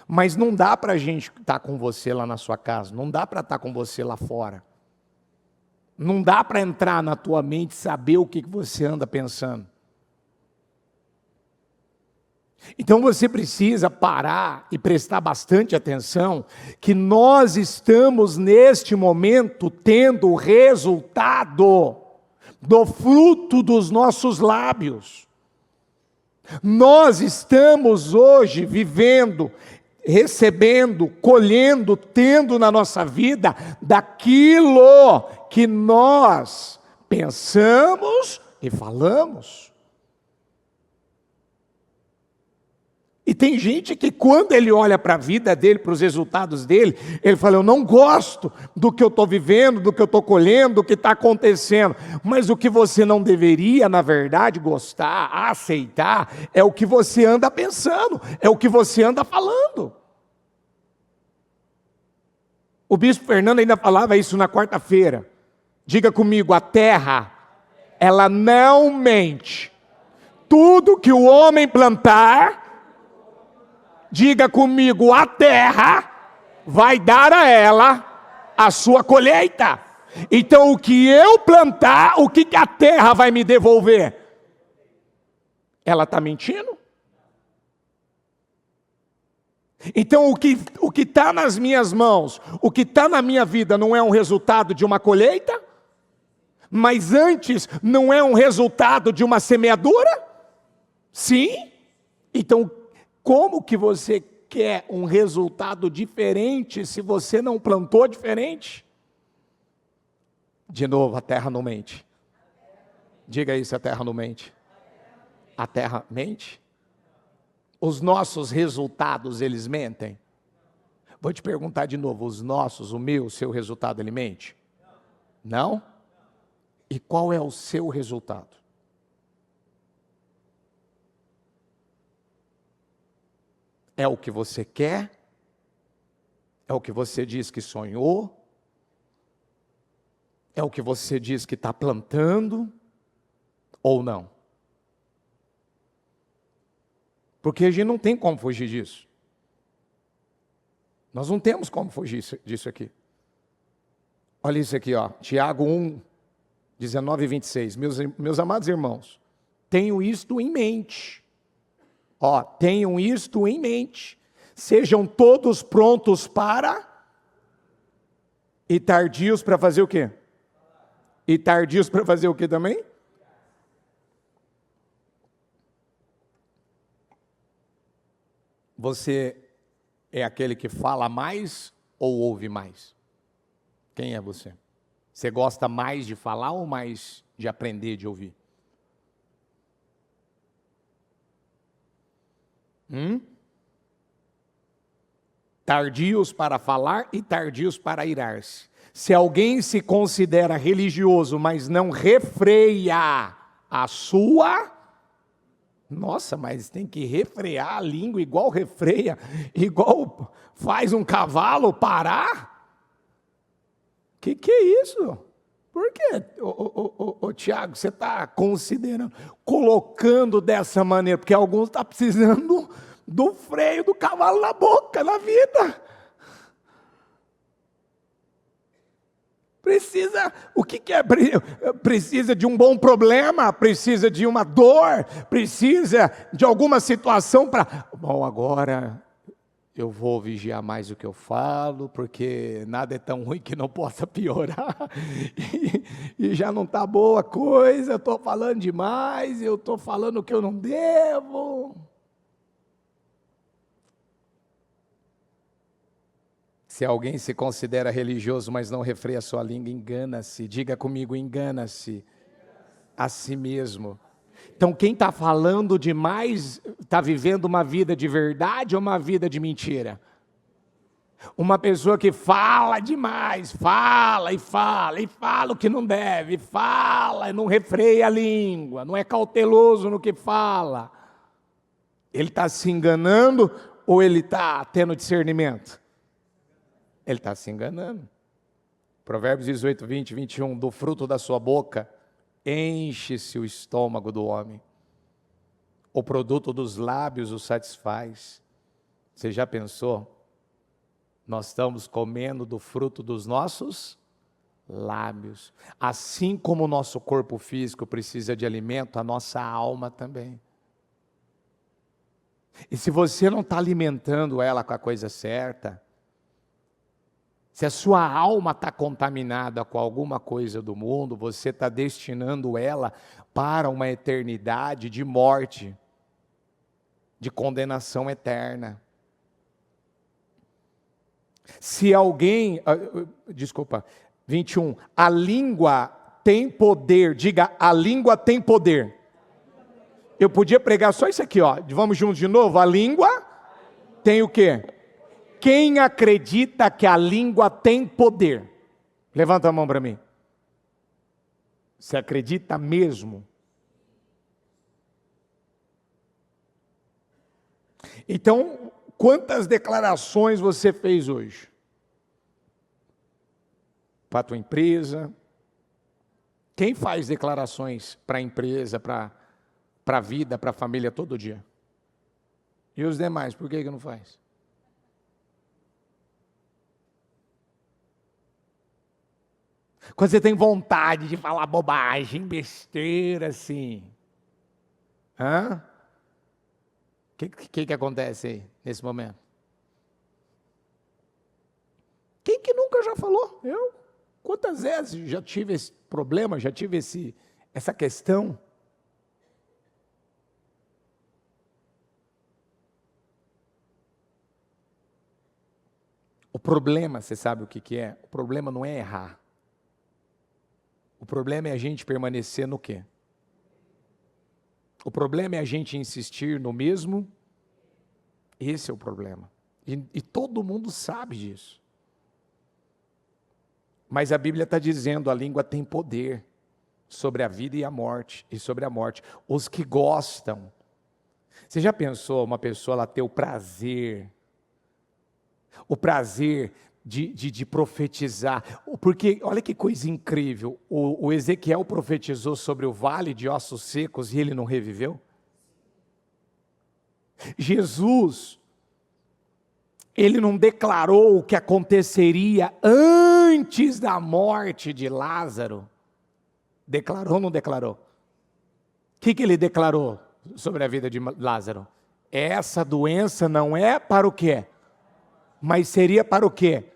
Mas não dá para a gente estar com você lá na sua casa, não dá para estar com você lá fora. Não dá para entrar na tua mente e saber o que você anda pensando. Então você precisa parar e prestar bastante atenção que nós estamos neste momento tendo o resultado do fruto dos nossos lábios. Nós estamos hoje vivendo, recebendo, colhendo, tendo na nossa vida daquilo que nós pensamos e falamos. E tem gente que quando ele olha para a vida dele, para os resultados dele, ele fala, eu não gosto do que eu estou vivendo, do que eu estou colhendo, do que está acontecendo. Mas o que você não deveria, na verdade, gostar, aceitar, é o que você anda pensando, é o que você anda falando. O bispo Fernando ainda falava isso na quarta-feira. Diga comigo, a terra, ela não mente. Tudo que o homem plantar, diga comigo, a terra vai dar a ela a sua colheita. Então o que eu plantar, o que a terra vai me devolver? Ela está mentindo? Então o que está nas minhas mãos, o que está na minha vida não é um resultado de uma colheita? Mas antes não é um resultado de uma semeadura? Sim? Então como que você quer um resultado diferente se você não plantou diferente? De novo, a terra não mente. Diga isso, a terra não mente. A terra mente? Os nossos resultados, eles mentem? Vou te perguntar de novo, os nossos, o meu, o seu resultado, ele mente? Não? E qual é o seu resultado? É o que você quer? É o que você diz que sonhou? É o que você diz que está plantando? Ou não? Porque a gente não tem como fugir disso. Nós não temos como fugir disso aqui. Olha isso aqui, ó. Tiago 1, 19 e 26. Meus amados irmãos, tenham isto em mente. Ó, tenham isto em mente. Sejam todos prontos para... E tardios para fazer o quê? E tardios para fazer o quê também? Você é aquele que fala mais ou ouve mais? Quem é você? Você gosta mais de falar ou mais de aprender, de ouvir? Tardios para falar e tardios para irar-se. Se alguém se considera religioso, mas não refreia a sua... Nossa, mas tem que refrear a língua igual refreia, igual faz um cavalo parar? Que é isso? Por quê, Tiago, você está considerando, colocando dessa maneira? Porque alguns estão precisando do freio do cavalo na boca, na vida. Precisa, o que é? Precisa de um bom problema, precisa de uma dor, precisa de alguma situação para... Bom, agora eu vou vigiar mais o que eu falo, porque nada é tão ruim que não possa piorar, e já não está boa a coisa, eu estou falando demais, eu estou falando o que eu não devo. Se alguém se considera religioso, mas não refreia a sua língua, engana-se. Diga comigo, engana-se a si mesmo. Então, quem está falando demais, está vivendo uma vida de verdade ou uma vida de mentira? Uma pessoa que fala demais, fala e fala, e fala o que não deve, fala e não refreia a língua, não é cauteloso no que fala. Ele está se enganando ou ele está tendo discernimento? Ele está se enganando. Provérbios 18, 20, 21. Do fruto da sua boca enche-se o estômago do homem. O produto dos lábios o satisfaz. Você já pensou? Nós estamos comendo do fruto dos nossos lábios. Assim como o nosso corpo físico precisa de alimento, a nossa alma também. E se você não está alimentando ela com a coisa certa, se a sua alma está contaminada com alguma coisa do mundo, você está destinando ela para uma eternidade de morte, de condenação eterna. Se alguém, 21, a língua tem poder, diga, a língua tem poder. Eu podia pregar só isso aqui, ó. Vamos juntos de novo, a língua tem o quê? Quem acredita que a língua tem poder? Levanta a mão para mim. Você acredita mesmo? Então, quantas declarações você fez hoje? Para a tua empresa? Quem faz declarações para a empresa, para a vida, para a família todo dia? E os demais, por que não faz? Quando você tem vontade de falar bobagem, besteira, assim. O que acontece aí, nesse momento? Quem que nunca já falou? Eu? Quantas vezes já tive esse problema, já tive essa questão? O problema, você sabe o que é? O problema não é errar. O problema é a gente permanecer no quê? O problema é a gente insistir no mesmo. Esse é o problema. E todo mundo sabe disso. Mas a Bíblia está dizendo, a língua tem poder. sobre a vida e a morte, e sobre a morte. Os que gostam. Você já pensou uma pessoa ela ter o prazer de profetizar? Porque olha que coisa incrível, o Ezequiel profetizou sobre o vale de ossos secos e ele não reviveu? Jesus, ele não declarou o que aconteceria antes da morte de Lázaro? Declarou ou não declarou? O que ele declarou sobre a vida de Lázaro? Essa doença não é para o quê? Mas seria para o quê?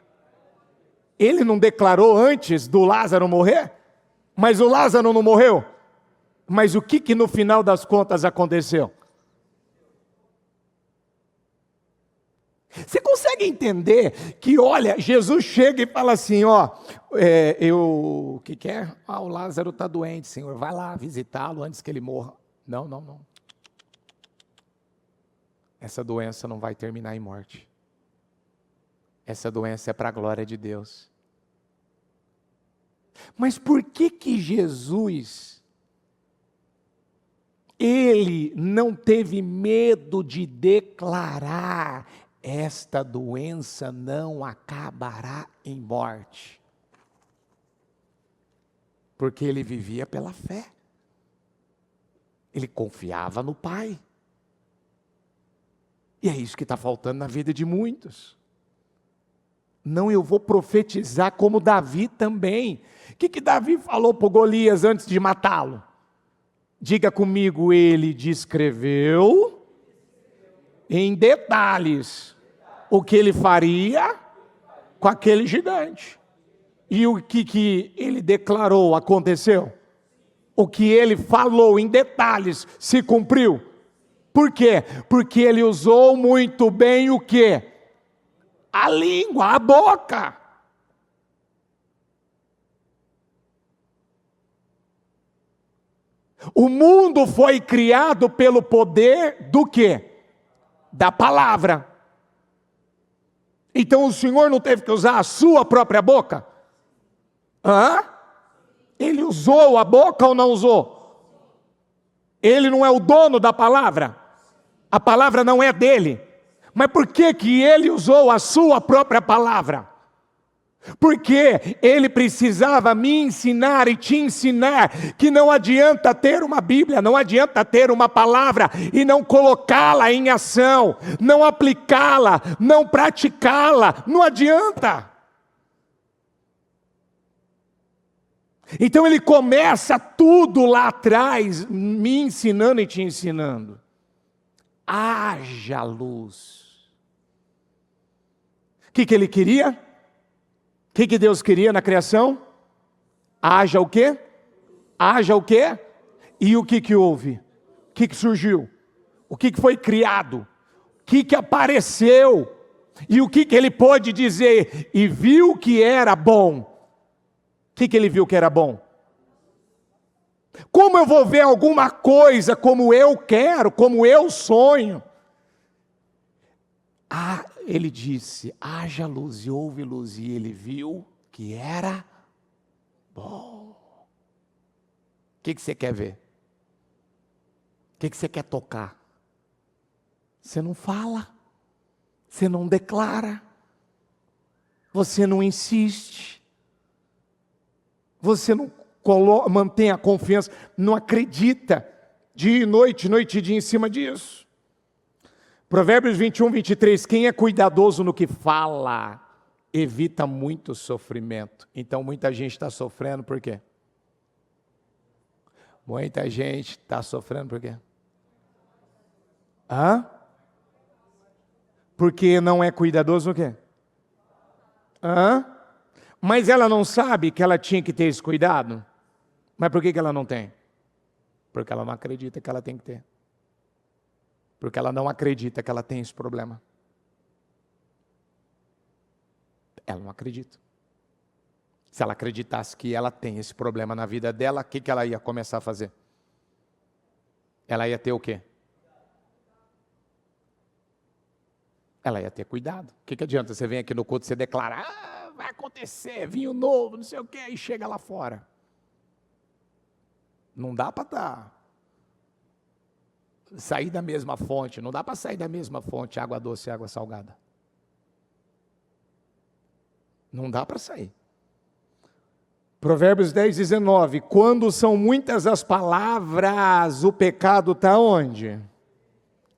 Ele não declarou antes do Lázaro morrer? Mas o Lázaro não morreu? Mas o que no final das contas aconteceu? Você consegue entender que, olha, Jesus chega e fala assim, ó, o que é? O Lázaro está doente, Senhor, vai lá visitá-lo antes que ele morra. Não. Essa doença não vai terminar em morte. Essa doença é para a glória de Deus. Mas por que Jesus, ele não teve medo de declarar: esta doença não acabará em morte? Porque ele vivia pela fé. Ele confiava no Pai. E é isso que está faltando na vida de muitos. Não, eu vou profetizar como Davi também. O que Davi falou para Golias antes de matá-lo? Diga comigo, ele descreveu em detalhes o que ele faria com aquele gigante. E o que ele declarou aconteceu? O que ele falou em detalhes se cumpriu. Por quê? Porque ele usou muito bem o quê? A língua, a boca. O mundo foi criado pelo poder do quê? Da palavra. Então o Senhor não teve que usar a sua própria boca? Ele usou a boca ou não usou? Ele não é o dono da palavra? A palavra não é dele. Mas por que ele usou a sua própria palavra? Porque ele precisava me ensinar e te ensinar que não adianta ter uma Bíblia, não adianta ter uma palavra e não colocá-la em ação, não aplicá-la, não praticá-la, não adianta. Então ele começa tudo lá atrás, me ensinando e te ensinando. Haja luz. O que ele queria? O que Deus queria na criação? Haja o quê? Haja o quê? E o que houve? O que surgiu? O que foi criado? O que apareceu? E o que ele pôde dizer? E viu que era bom. O que ele viu que era bom? Como eu vou ver alguma coisa como eu quero, como eu sonho? Ele disse, haja luz, e houve luz, e ele viu que era bom. O que você quer ver? O que você quer tocar? Você não fala, você não declara, você não insiste, você não mantém a confiança, não acredita, dia e noite e dia em cima disso. Provérbios 21, 23, quem é cuidadoso no que fala, evita muito sofrimento. Então muita gente está sofrendo por quê? Muita gente está sofrendo por quê? Porque não é cuidadoso no quê? Mas ela não sabe que ela tinha que ter esse cuidado? Mas por que ela não tem? Porque ela não acredita que ela tem que ter. Porque ela não acredita que ela tem esse problema. Ela não acredita. Se ela acreditasse que ela tem esse problema na vida dela, o que ela ia começar a fazer? Ela ia ter o quê? Ela ia ter cuidado. O que adianta você vem aqui no culto e você declara, vai acontecer, vinho novo, não sei o quê, e chega lá fora. Não dá para sair da mesma fonte, não dá para sair da mesma fonte, água doce e água salgada. Não dá para sair. Provérbios 10, 19. Quando são muitas as palavras, o pecado está onde?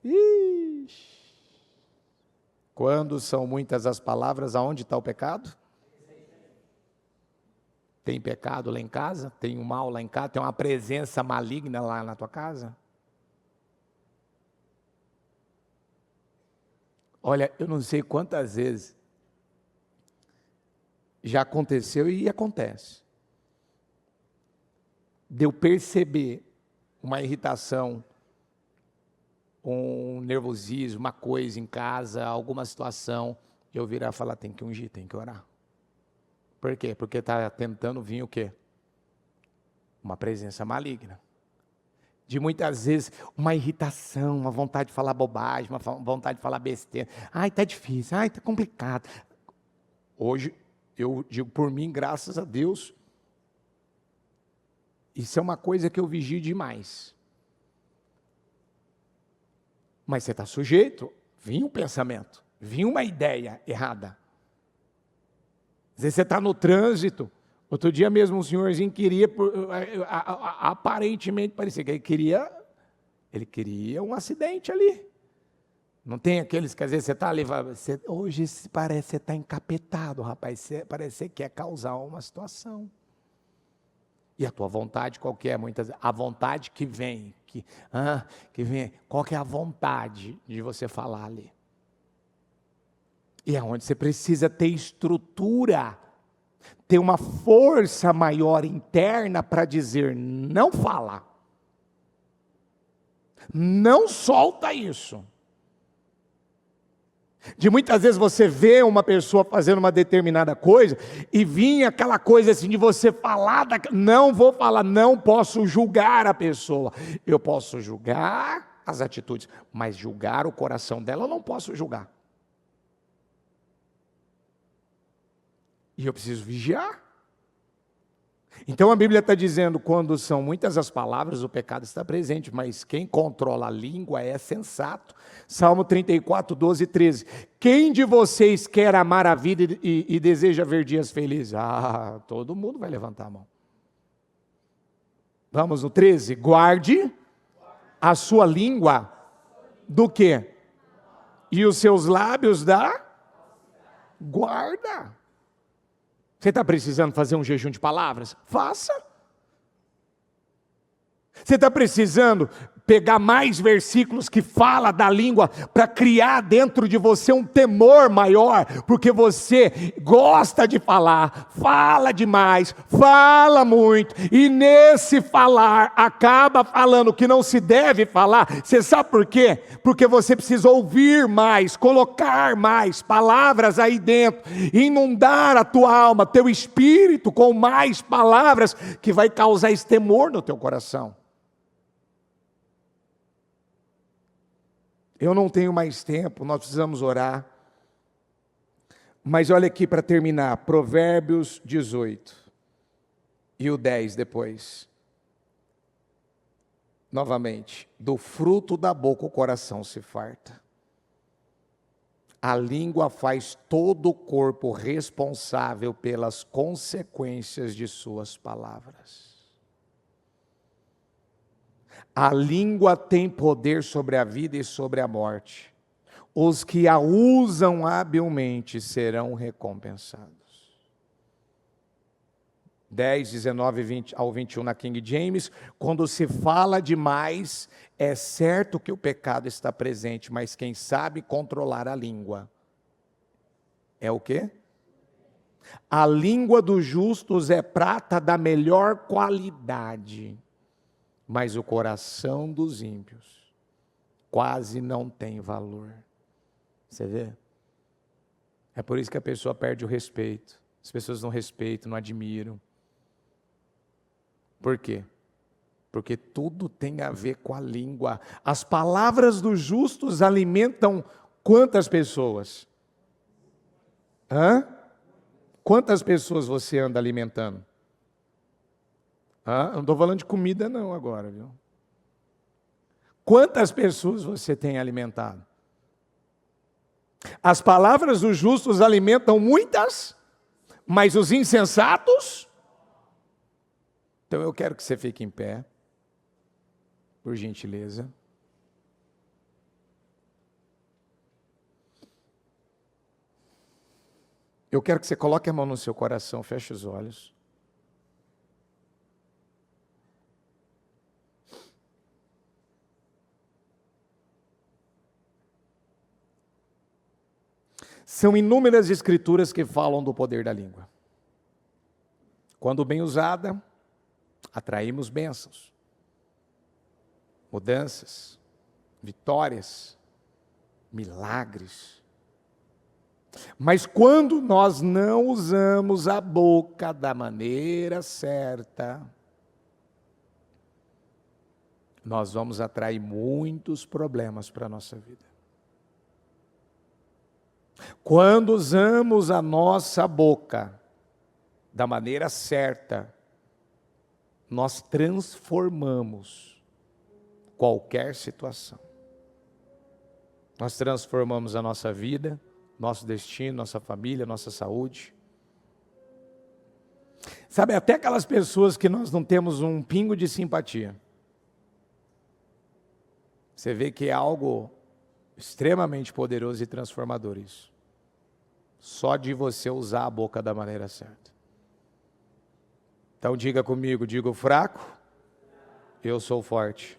Ixi. Quando são muitas as palavras, aonde está o pecado? Tem pecado lá em casa? Tem um mal lá em casa? Tem uma presença maligna lá na tua casa? Olha, eu não sei quantas vezes já aconteceu e acontece. De eu perceber uma irritação, um nervosismo, uma coisa em casa, alguma situação, eu virar e falar, tem que ungir, tem que orar. Por quê? Porque está tentando vir o quê? Uma presença maligna. De muitas vezes, uma irritação, uma vontade de falar bobagem, uma vontade de falar besteira. Ai, está difícil, ai, está complicado. Hoje, eu digo por mim, graças a Deus, isso é uma coisa que eu vigio demais. Mas você está sujeito, vinha um pensamento, vinha uma ideia errada. Às vezes você está no trânsito. Outro dia mesmo um senhorzinho queria, aparentemente parecia que ele queria um acidente ali. Não tem aqueles que às vezes você está ali, hoje parece que você está encapetado, rapaz, parece que você quer causar uma situação. E a tua vontade qual que é? A vontade que vem, qual que é a vontade de você falar ali? E é onde você precisa ter estrutura, ter uma força maior interna para dizer, não fala. Não solta isso. De muitas vezes você vê uma pessoa fazendo uma determinada coisa e vinha aquela coisa assim de você falar, não vou falar, não posso julgar a pessoa. Eu posso julgar as atitudes, mas julgar o coração dela eu não posso julgar. E eu preciso vigiar. Então a Bíblia está dizendo, quando são muitas as palavras, o pecado está presente, mas quem controla a língua é sensato. Salmo 34, 12 e 13. Quem de vocês quer amar a vida e deseja ver dias felizes? Ah, todo mundo vai levantar a mão. Vamos no 13. Guarde a sua língua do quê? E os seus lábios da guarda. Você está precisando fazer um jejum de palavras? Faça. Você está precisando pegar mais versículos que fala da língua para criar dentro de você um temor maior, porque você gosta de falar, fala demais, fala muito, e nesse falar acaba falando o que não se deve falar. Você sabe por quê? Porque você precisa ouvir mais, colocar mais palavras aí dentro, inundar a tua alma, teu espírito com mais palavras, que vai causar esse temor no teu coração. Eu não tenho mais tempo, nós precisamos orar. Mas olha aqui para terminar, Provérbios 18 e o 10 depois. Novamente, do fruto da boca o coração se farta. A língua faz todo o corpo responsável pelas consequências de suas palavras. A língua tem poder sobre a vida e sobre a morte. Os que a usam habilmente serão recompensados. 10, 19 20 ao 21 na King James. Quando se fala demais, é certo que o pecado está presente, mas quem sabe controlar a língua é o quê? A língua dos justos é prata da melhor qualidade, mas o coração dos ímpios quase não tem valor. Você vê? É por isso que a pessoa perde o respeito. As pessoas não respeitam, não admiram. Por quê? Porque tudo tem a ver com a língua. As palavras dos justos alimentam quantas pessoas? Quantas pessoas você anda alimentando? Eu não estou falando de comida não agora, viu? Quantas pessoas você tem alimentado? As palavras dos justos alimentam muitas, mas os insensatos... Então eu quero que você fique em pé, por gentileza. Eu quero que você coloque a mão no seu coração, feche os olhos. São inúmeras escrituras que falam do poder da língua. Quando bem usada, atraímos bênçãos, mudanças, vitórias, milagres. Mas quando nós não usamos a boca da maneira certa, nós vamos atrair muitos problemas para a nossa vida. Quando usamos a nossa boca da maneira certa, nós transformamos qualquer situação. Nós transformamos a nossa vida, nosso destino, nossa família, nossa saúde. Sabe, até aquelas pessoas que nós não temos um pingo de simpatia. Você vê que é algo extremamente poderoso e transformador isso. Só de você usar a boca da maneira certa. Então diga comigo, diga o fraco, eu sou forte.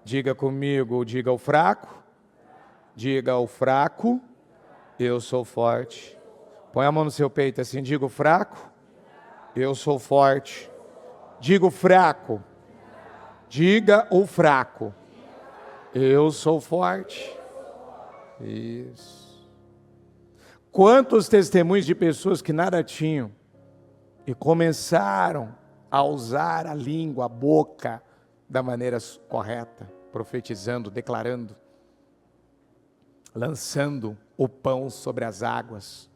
Diga comigo, diga o fraco, diga o fraco, eu sou forte. Põe a mão no seu peito assim, diga o fraco, eu sou forte. Diga o fraco, diga o fraco, eu sou forte. Isso. Quantos testemunhos de pessoas que nada tinham e começaram a usar a língua, a boca, da maneira correta, profetizando, declarando, lançando o pão sobre as águas.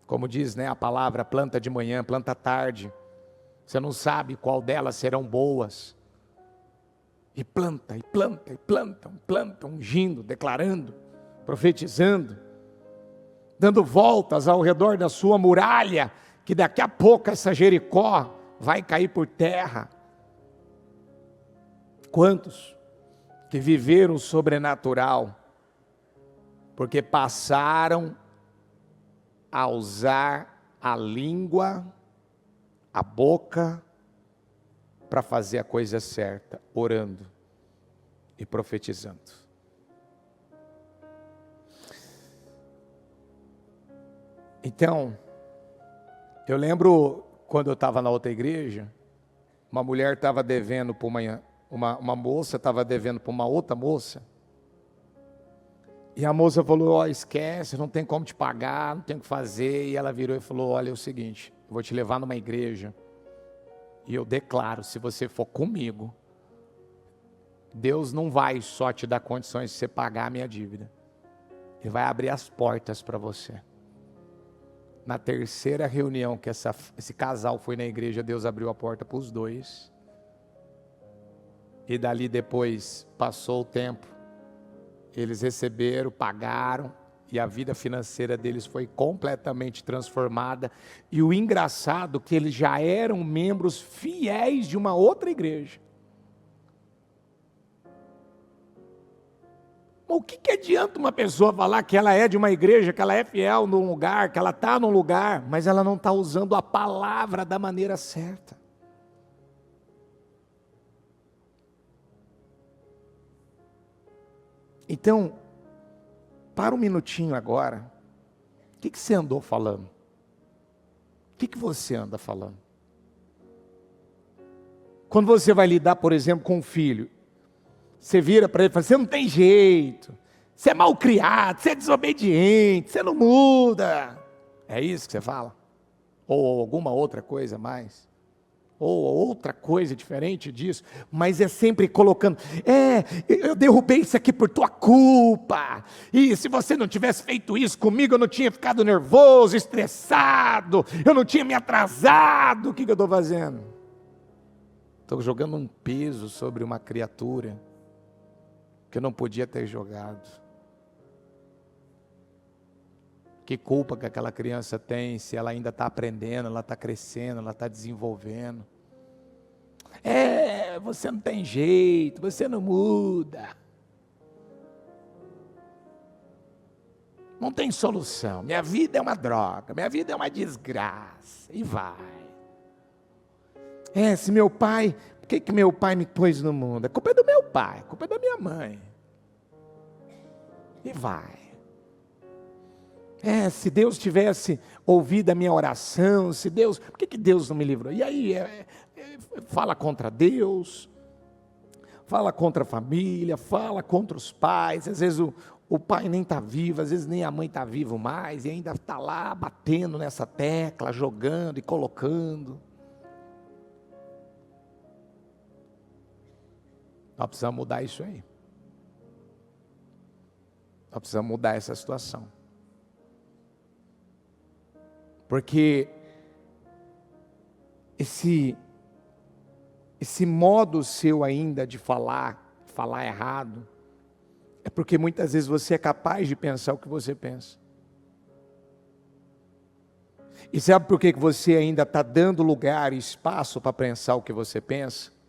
Como diz, a palavra, planta de manhã, planta à tarde. Você não sabe qual delas serão boas. E planta, e planta, e planta, planta, ungindo, declarando, profetizando, dando voltas ao redor da sua muralha, que daqui a pouco essa Jericó vai cair por terra. Quantos que viveram o sobrenatural, porque passaram a usar a língua, a boca, para fazer a coisa certa, orando e profetizando. Então, eu lembro quando eu estava na outra igreja, uma mulher estava devendo para uma moça, estava devendo para uma outra moça, e a moça falou, esquece, não tem como te pagar, não tem o que fazer, e ela virou e falou, olha, é o seguinte, eu vou te levar numa igreja, e eu declaro, se você for comigo, Deus não vai só te dar condições de você pagar a minha dívida, Ele vai abrir as portas para você. Na terceira reunião que esse casal foi na igreja, Deus abriu a porta para os dois. E dali depois, passou o tempo, eles receberam, pagaram, e a vida financeira deles foi completamente transformada. E o engraçado é que eles já eram membros fiéis de uma outra igreja. O que adianta uma pessoa falar que ela é de uma igreja, que ela é fiel num lugar, que ela está num lugar, mas ela não está usando a palavra da maneira certa? Então, para um minutinho agora, o que você andou falando? O que você anda falando? Quando você vai lidar, por exemplo, com um filho, você vira para ele e fala, você não tem jeito, você é mal criado, você é desobediente, você não muda. É isso que você fala? Ou alguma outra coisa mais? Ou outra coisa diferente disso? Mas é sempre colocando, eu derrubei isso aqui por tua culpa, e se você não tivesse feito isso comigo, eu não tinha ficado nervoso, estressado, eu não tinha me atrasado. O que eu estou fazendo? Estou jogando um peso sobre uma criatura que eu não podia ter jogado. Que culpa que aquela criança tem se ela ainda está aprendendo, ela está crescendo, ela está desenvolvendo. Você não tem jeito, você não muda. Não tem solução. Minha vida é uma droga, minha vida é uma desgraça. E vai. Se meu pai, por que meu pai me pôs no mundo? A culpa é do meu pai, a culpa é da minha mãe. E vai. Se Deus tivesse ouvido a minha oração, se Deus, por que Deus não me livrou? E aí, fala contra Deus, fala contra a família, fala contra os pais. Às vezes o pai nem está vivo, às vezes nem a mãe está vivo mais, e ainda está lá batendo nessa tecla, jogando e colocando. Nós precisamos mudar isso aí. Nós precisamos mudar essa situação. Porque esse modo seu ainda de falar errado, é porque muitas vezes você é capaz de pensar o que você pensa. E sabe por que você ainda está dando lugar e espaço para pensar o que você pensa?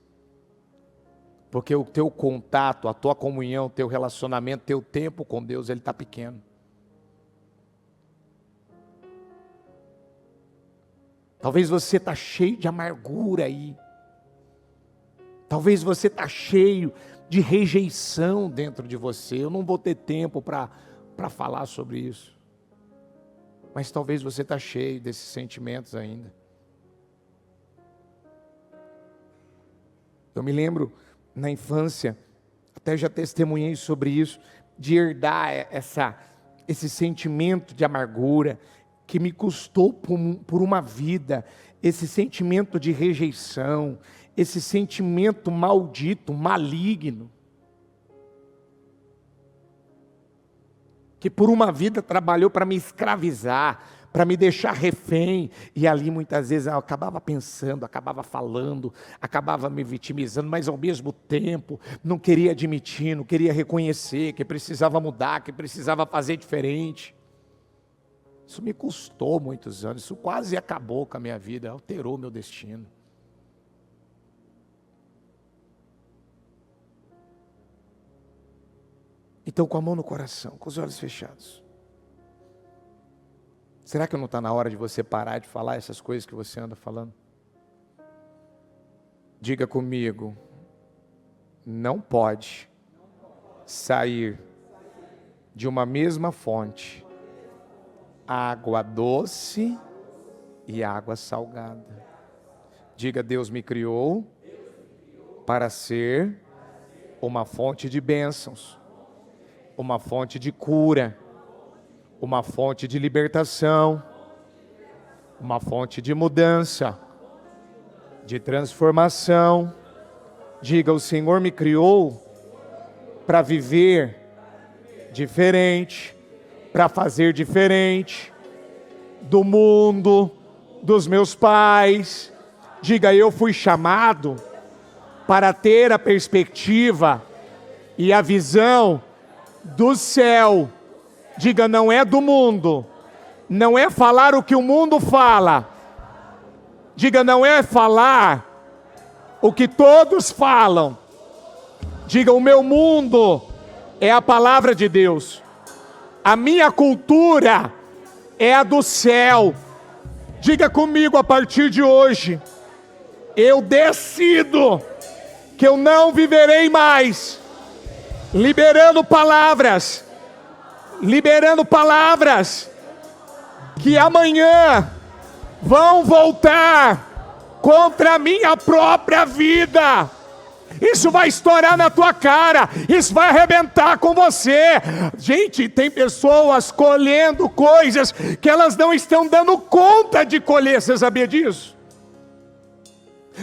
Porque o teu contato, a tua comunhão, o teu relacionamento, o teu tempo com Deus, ele está pequeno. Talvez você está cheio de amargura aí. Talvez você está cheio de rejeição dentro de você. Eu não vou ter tempo para falar sobre isso. Mas talvez você está cheio desses sentimentos ainda. Eu me lembro, na infância, até já testemunhei sobre isso, de herdar esse sentimento de amargura, que me custou por uma vida, esse sentimento de rejeição, esse sentimento maldito, maligno, que por uma vida trabalhou para me escravizar, para me deixar refém, e ali muitas vezes eu acabava pensando, acabava falando, acabava me vitimizando, mas ao mesmo tempo não queria admitir, não queria reconhecer que precisava mudar, que precisava fazer diferente. Isso me custou muitos anos, isso quase acabou com a minha vida, alterou meu destino. Então, com a mão no coração, com os olhos fechados, será que não está na hora de você parar de falar essas coisas que você anda falando? Diga comigo, não pode sair de uma mesma fonte água doce e água salgada. Diga, Deus me criou para ser uma fonte de bênçãos, uma fonte de cura, uma fonte de libertação, uma fonte de mudança, de transformação. Diga, o Senhor me criou para viver diferente, para fazer diferente do mundo, dos meus pais. Diga, eu fui chamado para ter a perspectiva e a visão do céu. Diga, não é do mundo, não é falar o que o mundo fala. Diga, não é falar o que todos falam. Diga, o meu mundo é a palavra de Deus. A minha cultura é a do céu. Diga comigo, a partir de hoje, eu decido que eu não viverei mais liberando palavras que amanhã vão voltar contra a minha própria vida. Isso vai estourar na tua cara, isso vai arrebentar com você. Gente, tem pessoas colhendo coisas que elas não estão dando conta de colher, você sabia disso?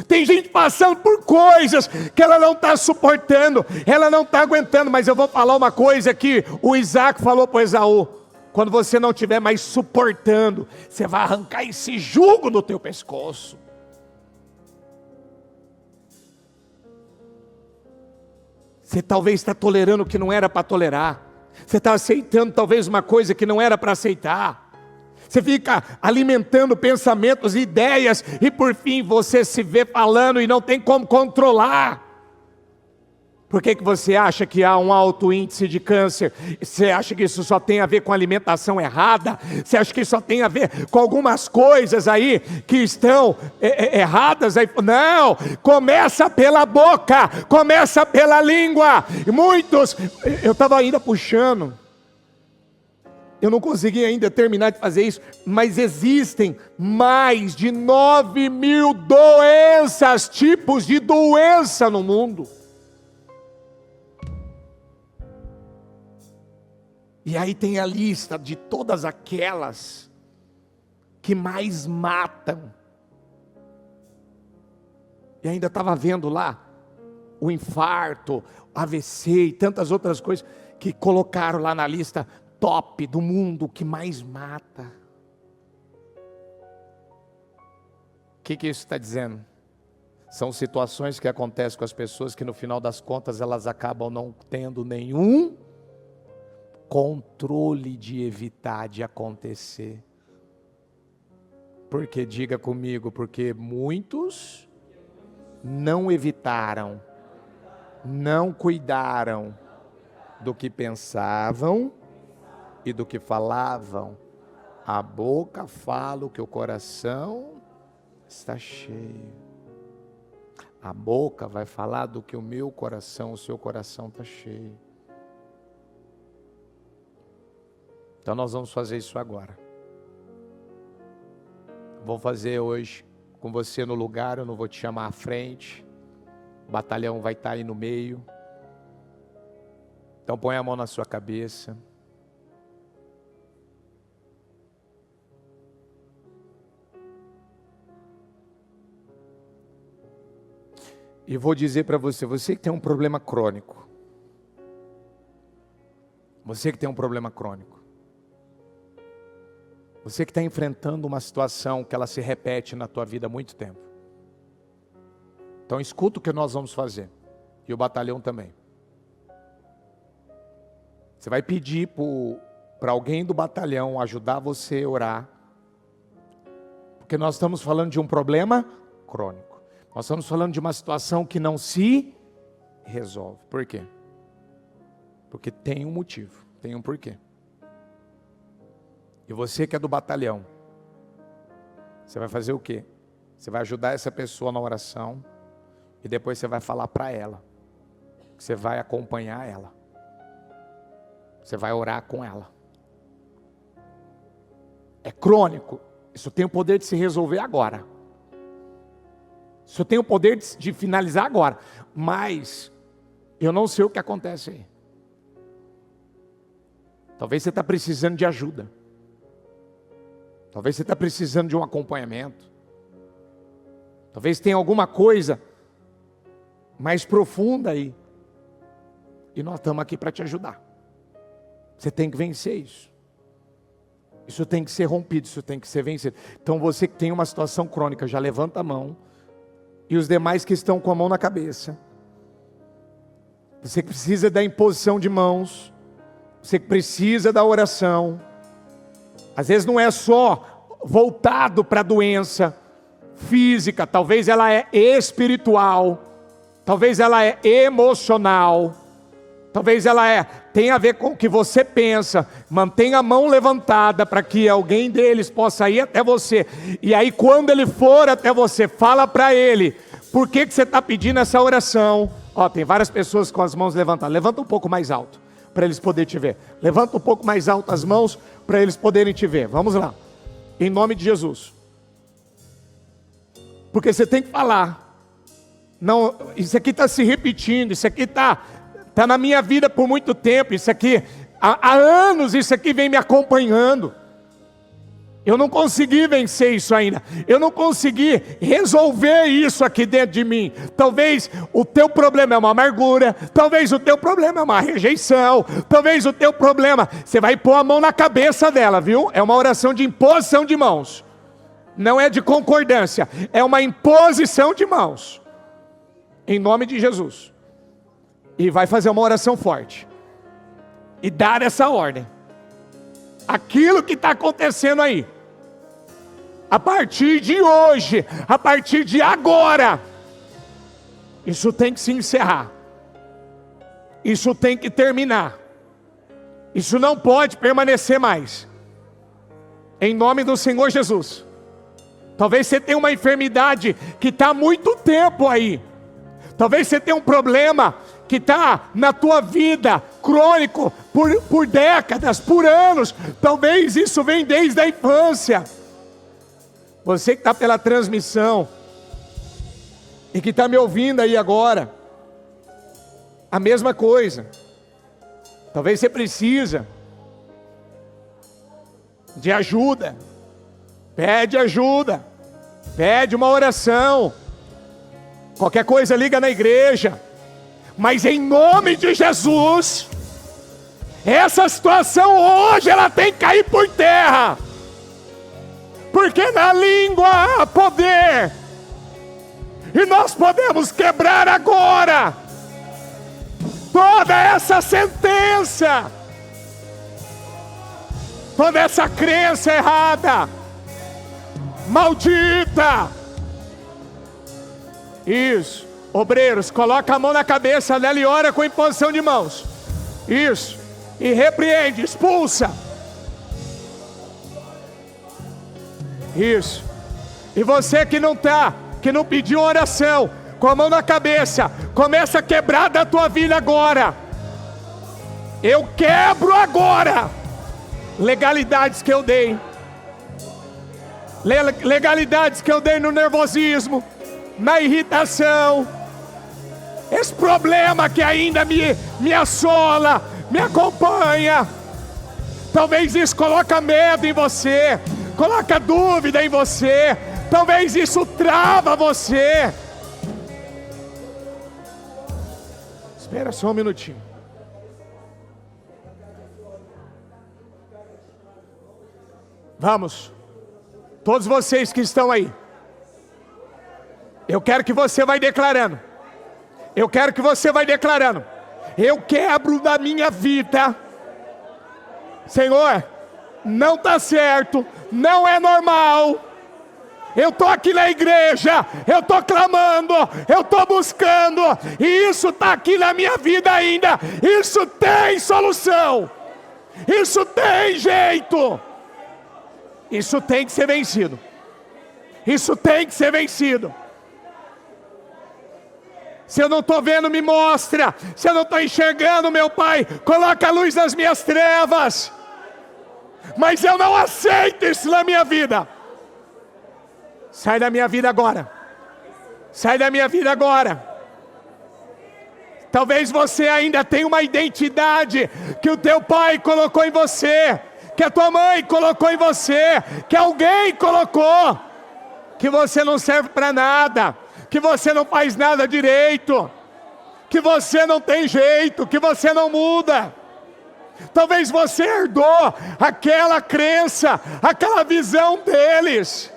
Tem gente passando por coisas que ela não está suportando, ela não está aguentando. Mas eu vou falar uma coisa que o Isaac falou para Esaú: quando você não estiver mais suportando, você vai arrancar esse jugo do teu pescoço. Você talvez está tolerando o que não era para tolerar. Você está aceitando talvez uma coisa que não era para aceitar. Você fica alimentando pensamentos e ideias, e por fim você se vê falando e não tem como controlar. Por que você acha que há um alto índice de câncer? Você acha que isso só tem a ver com alimentação errada? Você acha que isso só tem a ver com algumas coisas aí que estão erradas? Aí? Não, começa pela boca, começa pela língua. E muitos, eu estava ainda puxando, eu não consegui ainda terminar de fazer isso, mas existem mais de 9.000 doenças, tipos de doença no mundo. E aí tem a lista de todas aquelas que mais matam. E ainda estava vendo lá o infarto, AVC e tantas outras coisas que colocaram lá na lista top do mundo que mais mata. O que isso está dizendo? São situações que acontecem com as pessoas que no final das contas elas acabam não tendo nenhum controle de evitar de acontecer. Porque, diga comigo, porque muitos não evitaram, não cuidaram do que pensavam e do que falavam. A boca fala o que o coração está cheio. A boca vai falar do que o meu coração, o seu coração está cheio. Então nós vamos fazer isso agora. Vou fazer hoje com você no lugar, eu não vou te chamar à frente. O batalhão vai estar aí no meio. Então põe a mão na sua cabeça. E vou dizer para você, você que tem um problema crônico. Você que tem um problema crônico. Você que está enfrentando uma situação que ela se repete na tua vida há muito tempo. Então escuta o que nós vamos fazer. E o batalhão também. Você vai pedir para alguém do batalhão ajudar você a orar. Porque nós estamos falando de um problema crônico. Nós estamos falando de uma situação que não se resolve. Por quê? Porque tem um motivo, tem um porquê. E você que é do batalhão, você vai fazer o quê? Você vai ajudar essa pessoa na oração e depois você vai falar para ela. Você vai acompanhar ela. Você vai orar com ela. É crônico. Isso tem o poder de se resolver agora. Isso tem o poder de finalizar agora. Mas eu não sei o que acontece aí. Talvez você está precisando de ajuda. Talvez você está precisando de um acompanhamento. Talvez tenha alguma coisa mais profunda aí. E nós estamos aqui para te ajudar. Você tem que vencer isso. Isso tem que ser rompido, isso tem que ser vencido. Então você que tem uma situação crônica, já levanta a mão. E os demais que estão com a mão na cabeça. Você que precisa da imposição de mãos. Você que precisa da oração. Às vezes não é só voltado para a doença física, talvez ela é espiritual, talvez ela é emocional, talvez ela tem a ver com o que você pensa. Mantenha a mão levantada para que alguém deles possa ir até você. E aí quando ele for até você, fala para ele, por que você está pedindo essa oração? Ó, tem várias pessoas com as mãos levantadas, levanta um pouco mais alto, para eles poderem te ver. Levanta um pouco mais alto as mãos, para eles poderem te ver. Vamos lá. Em nome de Jesus. Porque você tem que falar. Não, isso aqui está se repetindo. Isso aqui está na minha vida por muito tempo. Isso aqui, há anos, isso aqui vem me acompanhando. Eu não consegui vencer isso ainda. Eu não consegui resolver isso aqui dentro de mim. Talvez o teu problema é uma amargura. Talvez o teu problema é uma rejeição. Talvez o teu problema... Você vai pôr a mão na cabeça dela, viu? É uma oração de imposição de mãos. Não é de concordância. É uma imposição de mãos. Em nome de Jesus. E vai fazer uma oração forte. E dar essa ordem. Aquilo que está acontecendo aí, a partir de hoje, a partir de agora, isso tem que se encerrar. Isso tem que terminar. Isso não pode permanecer mais. Em nome do Senhor Jesus. Talvez você tenha uma enfermidade que está há muito tempo aí. Talvez você tenha um problema que está na tua vida, crônico, por décadas, por anos. Talvez isso venha desde a infância. Você que está pela transmissão e que está me ouvindo aí agora, a mesma coisa. Talvez você precisa de ajuda. Pede ajuda. Pede uma oração. Qualquer coisa liga na igreja. Mas em nome de Jesus, essa situação hoje ela tem que cair por terra. Porque na língua há poder. E nós podemos quebrar agora toda essa sentença, toda essa crença errada, maldita. Isso. Obreiros, coloca a mão na cabeça dela e ora com imposição de mãos. Isso. E repreende, expulsa. Isso. E você que não pediu oração, com a mão na cabeça, começa a quebrar da tua vida agora. Eu quebro agora legalidades que eu dei. Legalidades que eu dei no nervosismo, na irritação. Esse problema que ainda me assola, me acompanha. Talvez isso coloca medo em você, coloca dúvida em você. Talvez isso trava você. Espera só um minutinho. Vamos. Todos vocês que estão aí. Eu quero que você vai declarando. Eu quero que você vai declarando. Eu quebro da minha vida. Senhor, não está certo. Não é normal. Eu estou aqui na igreja, eu estou clamando, eu estou buscando, e isso está aqui na minha vida ainda. Isso tem solução, isso tem jeito, isso tem que ser vencido, isso tem que ser vencido. Se eu não estou vendo, me mostra. Se eu não estou enxergando, meu Pai, coloca a luz nas minhas trevas. Mas eu não aceito isso na minha vida. Sai da minha vida agora. Sai da minha vida agora. Talvez você ainda tenha uma identidade que o teu pai colocou em você, que a tua mãe colocou em você, que alguém colocou, que você não serve para nada, que você não faz nada direito, que você não tem jeito, que você não muda. Talvez você herdou aquela crença, aquela visão deles.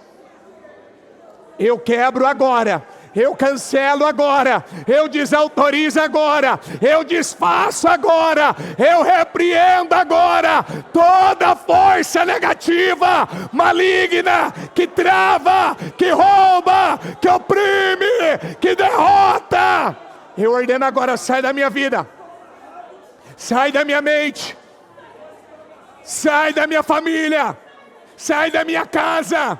Eu quebro agora, eu cancelo agora, eu desautorizo agora, eu desfaço agora, eu repreendo agora toda força negativa, maligna, que trava, que rouba, que oprime, que derrota. Eu ordeno agora, sai da minha vida, sai da minha mente, sai da minha família, sai da minha casa,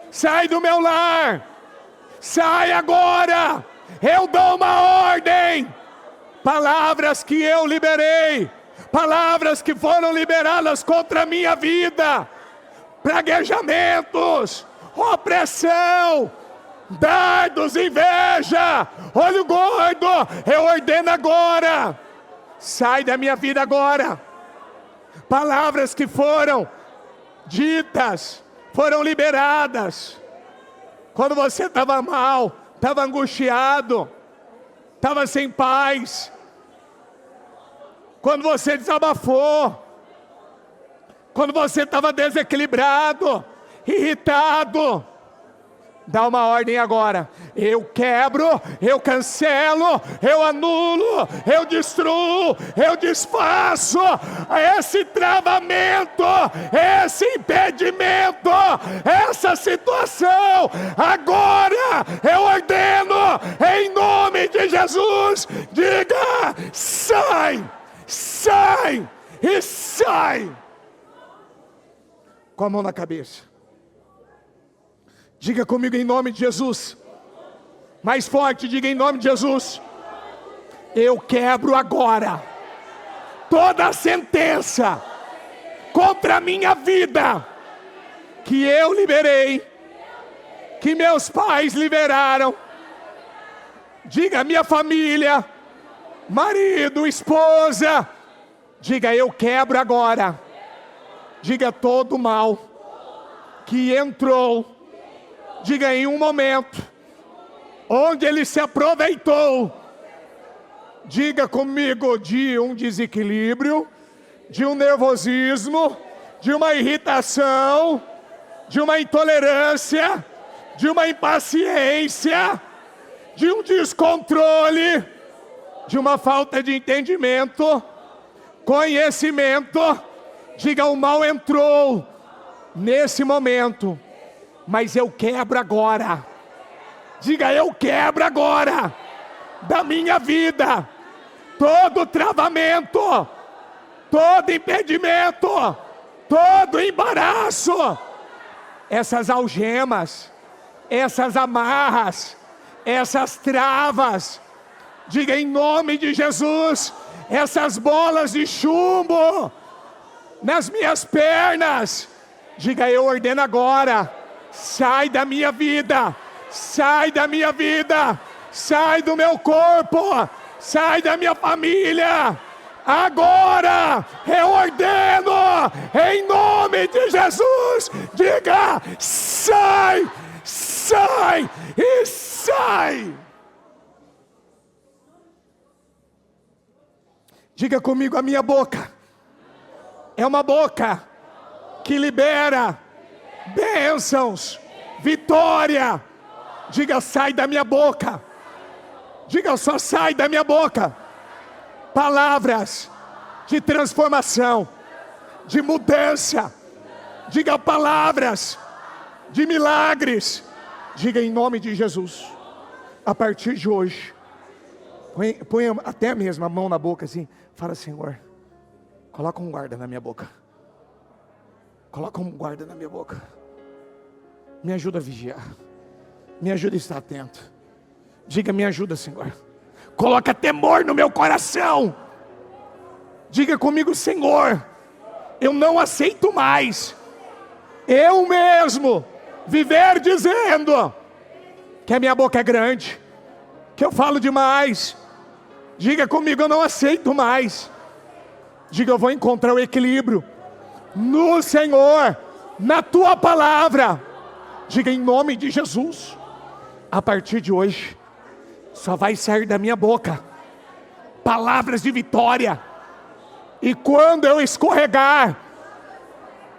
sai do meu lar. Sai agora, eu dou uma ordem. Palavras que eu liberei, palavras que foram liberadas contra a minha vida, praguejamentos, opressão, dardos, inveja, olho gordo, eu ordeno agora, sai da minha vida agora. Palavras que foram ditas, foram liberadas. Quando você estava mal, estava angustiado, estava sem paz. Quando você desabafou. Quando você estava desequilibrado, irritado. Dá uma ordem agora. Eu quebro, eu cancelo, eu anulo, eu destruo, eu desfaço esse travamento, esse impedimento, essa situação. Agora eu ordeno em nome de Jesus. Diga: sai, sai e sai. Com a mão na cabeça. Diga comigo em nome de Jesus. Mais forte, diga em nome de Jesus. Eu quebro agora toda a sentença contra a minha vida que eu liberei, que meus pais liberaram. Diga minha família, marido, esposa. Diga eu quebro agora. Diga todo o mal que entrou. Diga em um momento onde ele se aproveitou. Diga comigo de um desequilíbrio, de um nervosismo, de uma irritação, de uma intolerância, de uma impaciência, de um descontrole, de uma falta de entendimento, conhecimento. Diga o mal entrou nesse momento. Mas eu quebro agora. Diga eu quebro agora. Da minha vida. Todo travamento. Todo impedimento. Todo embaraço. Essas algemas. Essas amarras. Essas travas. Diga em nome de Jesus. Essas bolas de chumbo. Nas minhas pernas. Diga eu ordeno agora. Sai da minha vida, sai da minha vida, sai do meu corpo, sai da minha família. Agora eu ordeno em nome de Jesus. Diga sai, sai e sai. Diga comigo, a minha boca é uma boca que libera bênçãos, vitória. Diga sai da minha boca. Diga só sai da minha boca. Palavras de transformação, de mudança. Diga palavras de milagres. Diga em nome de Jesus. A partir de hoje, põe até mesmo a mão na boca assim. Fala: Senhor, coloca um guarda na minha boca. Coloca um guarda na minha boca. Me ajuda a vigiar. Me ajuda a estar atento. Diga: me ajuda, Senhor. Coloca temor no meu coração. Diga comigo: Senhor, eu não aceito mais eu mesmo viver dizendo que a minha boca é grande, que eu falo demais. Diga comigo: eu não aceito mais. Diga: eu vou encontrar o equilíbrio no Senhor, na tua palavra. Diga em nome de Jesus. A partir de hoje só vai sair da minha boca palavras de vitória. E quando eu escorregar,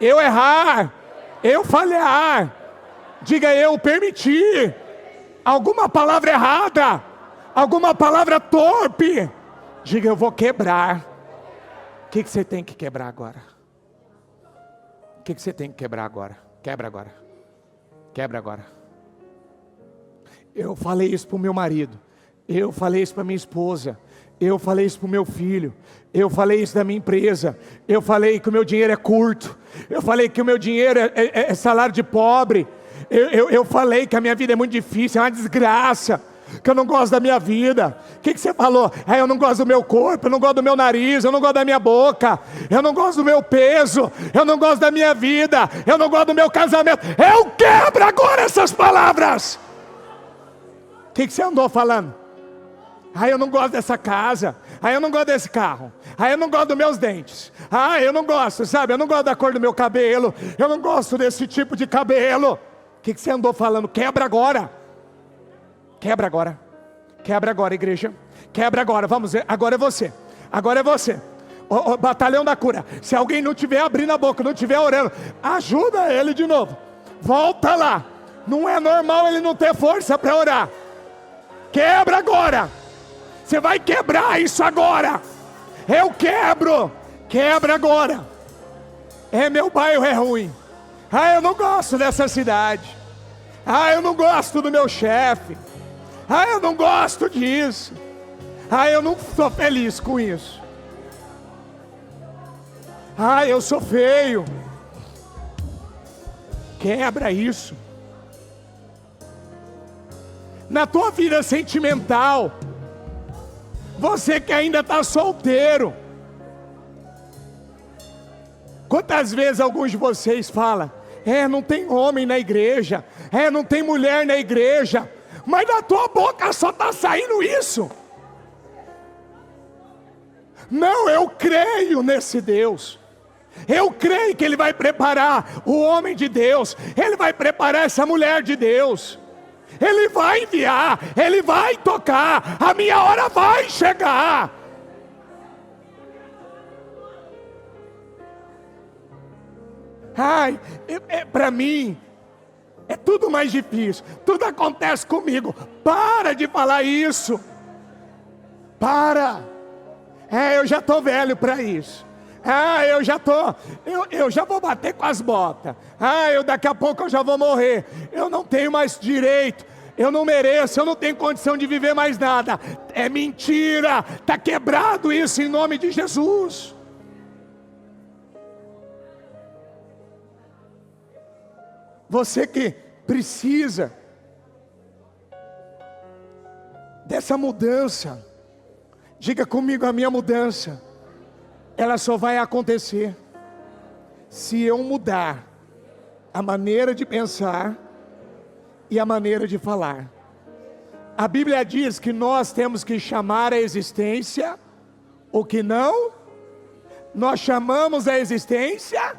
eu errar, eu falhar, diga eu permitir alguma palavra errada, alguma palavra torpe, diga eu vou quebrar. O que você tem que quebrar agora? O que você tem que quebrar agora? Quebra agora. Quebra agora. Eu falei isso para o meu marido. Eu falei isso para minha esposa. Eu falei isso para o meu filho. Eu falei isso da minha empresa. Eu falei que o meu dinheiro é curto. Eu falei que o meu dinheiro é salário de pobre. Eu falei que a minha vida é muito difícil, é uma desgraça, que eu não gosto da minha vida. O que você falou? Eu não gosto do meu corpo, eu não gosto do meu nariz, eu não gosto da minha boca, eu não gosto do meu peso, eu não gosto da minha vida, eu não gosto do meu casamento. Eu quebro agora essas palavras. O que você andou falando? Eu não gosto dessa casa, eu não gosto desse carro, eu não gosto dos meus dentes, eu não gosto, sabe, eu não gosto da cor do meu cabelo, eu não gosto desse tipo de cabelo. O que você andou falando? Quebra agora. Quebra agora. Quebra agora, igreja. Quebra agora, vamos ver, agora é você. Agora é você. O batalhão da cura. Se alguém não estiver abrindo a boca, não estiver orando, ajuda ele de novo. Volta lá. Não é normal ele não ter força para orar. Quebra agora. Você vai quebrar isso agora. Eu quebro. Quebra agora. Meu bairro é ruim. Eu não gosto dessa cidade. Eu não gosto do meu chefe. Eu não gosto disso. Eu não estou feliz com isso. Eu sou feio. Quebra isso. Na tua vida sentimental, você que ainda está solteiro, quantas vezes alguns de vocês falam, não tem homem na igreja, não tem mulher na igreja, mas da tua boca só está saindo isso. Não, eu creio nesse Deus. Eu creio que Ele vai preparar o homem de Deus. Ele vai preparar essa mulher de Deus. Ele vai enviar, Ele vai tocar, a minha hora vai chegar. Para mim, é tudo mais difícil, tudo acontece comigo. Para de falar isso. Para. Eu já estou velho para isso. Eu já vou bater com as botas. Daqui a pouco eu já vou morrer. Eu não tenho mais direito. Eu não mereço, eu não tenho condição de viver mais nada. É mentira. Está quebrado isso em nome de Jesus. Você que precisa dessa mudança, diga comigo: a minha mudança, ela só vai acontecer se eu mudar a maneira de pensar e a maneira de falar. A Bíblia diz que nós temos que chamar a existência o que não, nós chamamos a existência,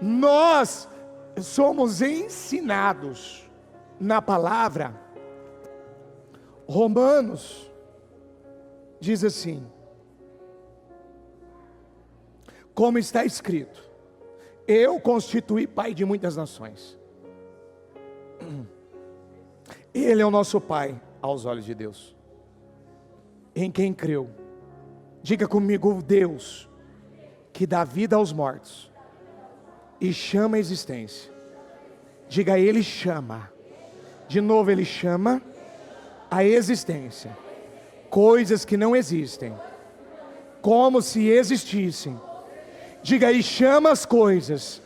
nós somos ensinados na palavra. Romanos diz assim: como está escrito, eu constituí pai de muitas nações. Ele é o nosso pai aos olhos de Deus, em quem creu. Diga comigo: Deus que dá vida aos mortos e chama a existência. Diga: Ele chama. De novo, Ele chama a existência coisas que não existem como se existissem. Diga: e chama as coisas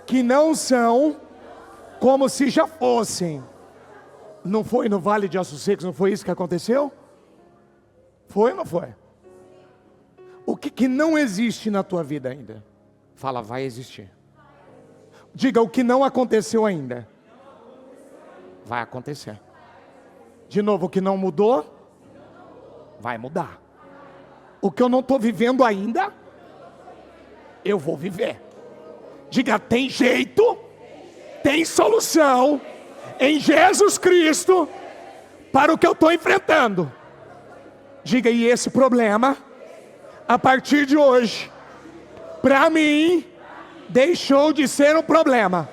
que não são como se já fossem. Não foi no Vale de Ossos Secos, não foi isso que aconteceu? Foi ou não foi? O que não existe na tua vida ainda? Fala: vai existir. Diga: o que não aconteceu ainda, vai acontecer. De novo: o que não mudou, vai mudar. O que eu não estou vivendo ainda, eu vou viver. Diga: tem jeito, tem solução em Jesus Cristo para o que eu estou enfrentando. Diga: e esse problema, a partir de hoje, para mim, deixou de ser um problema.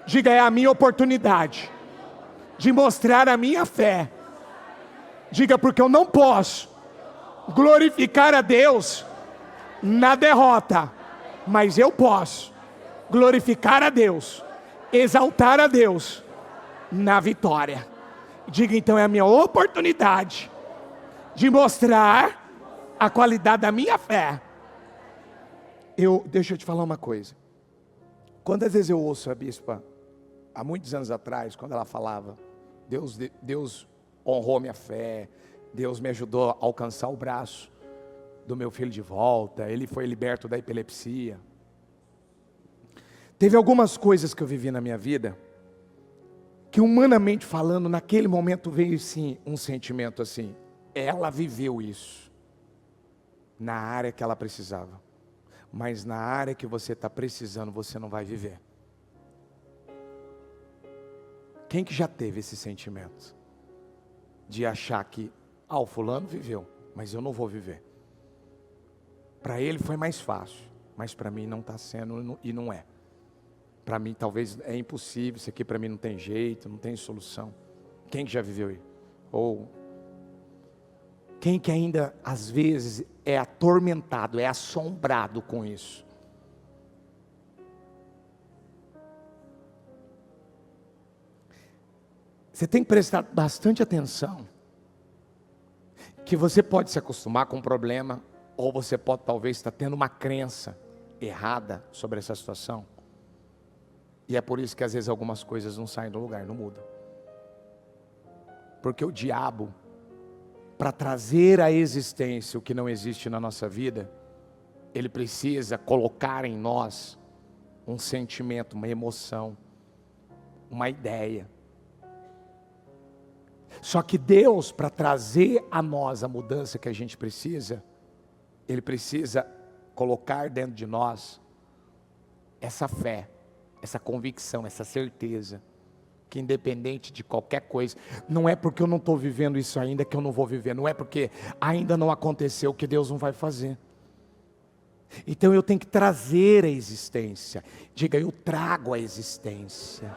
Diga: é a minha oportunidade de mostrar a minha fé. Diga: porque eu não posso glorificar a Deus na derrota, mas eu posso glorificar a Deus, exaltar a Deus na vitória. Diga: então é a minha oportunidade de mostrar a qualidade da minha fé. Deixa eu te falar uma coisa. Quantas vezes eu ouço a bispa, há muitos anos atrás, quando ela falava: Deus honrou minha fé, Deus me ajudou a alcançar o braço do meu filho de volta, ele foi liberto da epilepsia. Teve algumas coisas que eu vivi na minha vida, que humanamente falando, naquele momento veio sim um sentimento assim: ela viveu isso na área que ela precisava, mas na área que você está precisando, você não vai viver. Quem que já teve esse sentimento? De achar que, o fulano viveu, mas eu não vou viver. Para ele foi mais fácil, mas para mim não está sendo e não é. para mim talvez é impossível, isso aqui para mim não tem jeito, não tem solução. Quem que já viveu isso? Ou quem que ainda às vezes é atormentado, é assombrado com isso? Você tem que prestar bastante atenção, que você pode se acostumar com um problema, ou você pode talvez estar tendo uma crença errada sobre essa situação. E é por isso que às vezes algumas coisas não saem do lugar, não mudam. Porque o diabo, para trazer à existência o que não existe na nossa vida, ele precisa colocar em nós um sentimento, uma emoção, uma ideia. Só que Deus, para trazer a nós a mudança que a gente precisa, Ele precisa colocar dentro de nós essa fé, essa convicção, essa certeza, que independente de qualquer coisa, não é porque eu não estou vivendo isso ainda que eu não vou viver, não é porque ainda não aconteceu que Deus não vai fazer. Então eu tenho que trazer a existência. Diga, eu trago a existência.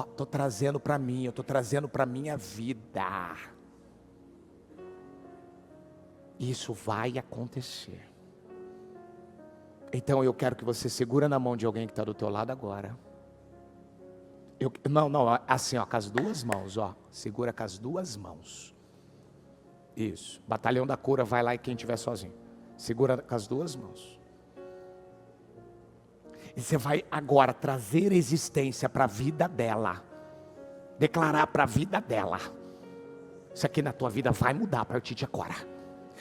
Estou trazendo para mim, eu estou trazendo para a minha vida. Isso vai acontecer. Então eu quero que você segura na mão de alguém que está do teu lado agora. Assim, com as duas mãos, segura com as duas mãos. Isso, batalhão da cura, vai lá e quem estiver sozinho. Segura com as duas mãos. E você vai agora trazer existência para a vida dela. Declarar para a vida dela. Isso aqui na tua vida vai mudar a partir de agora.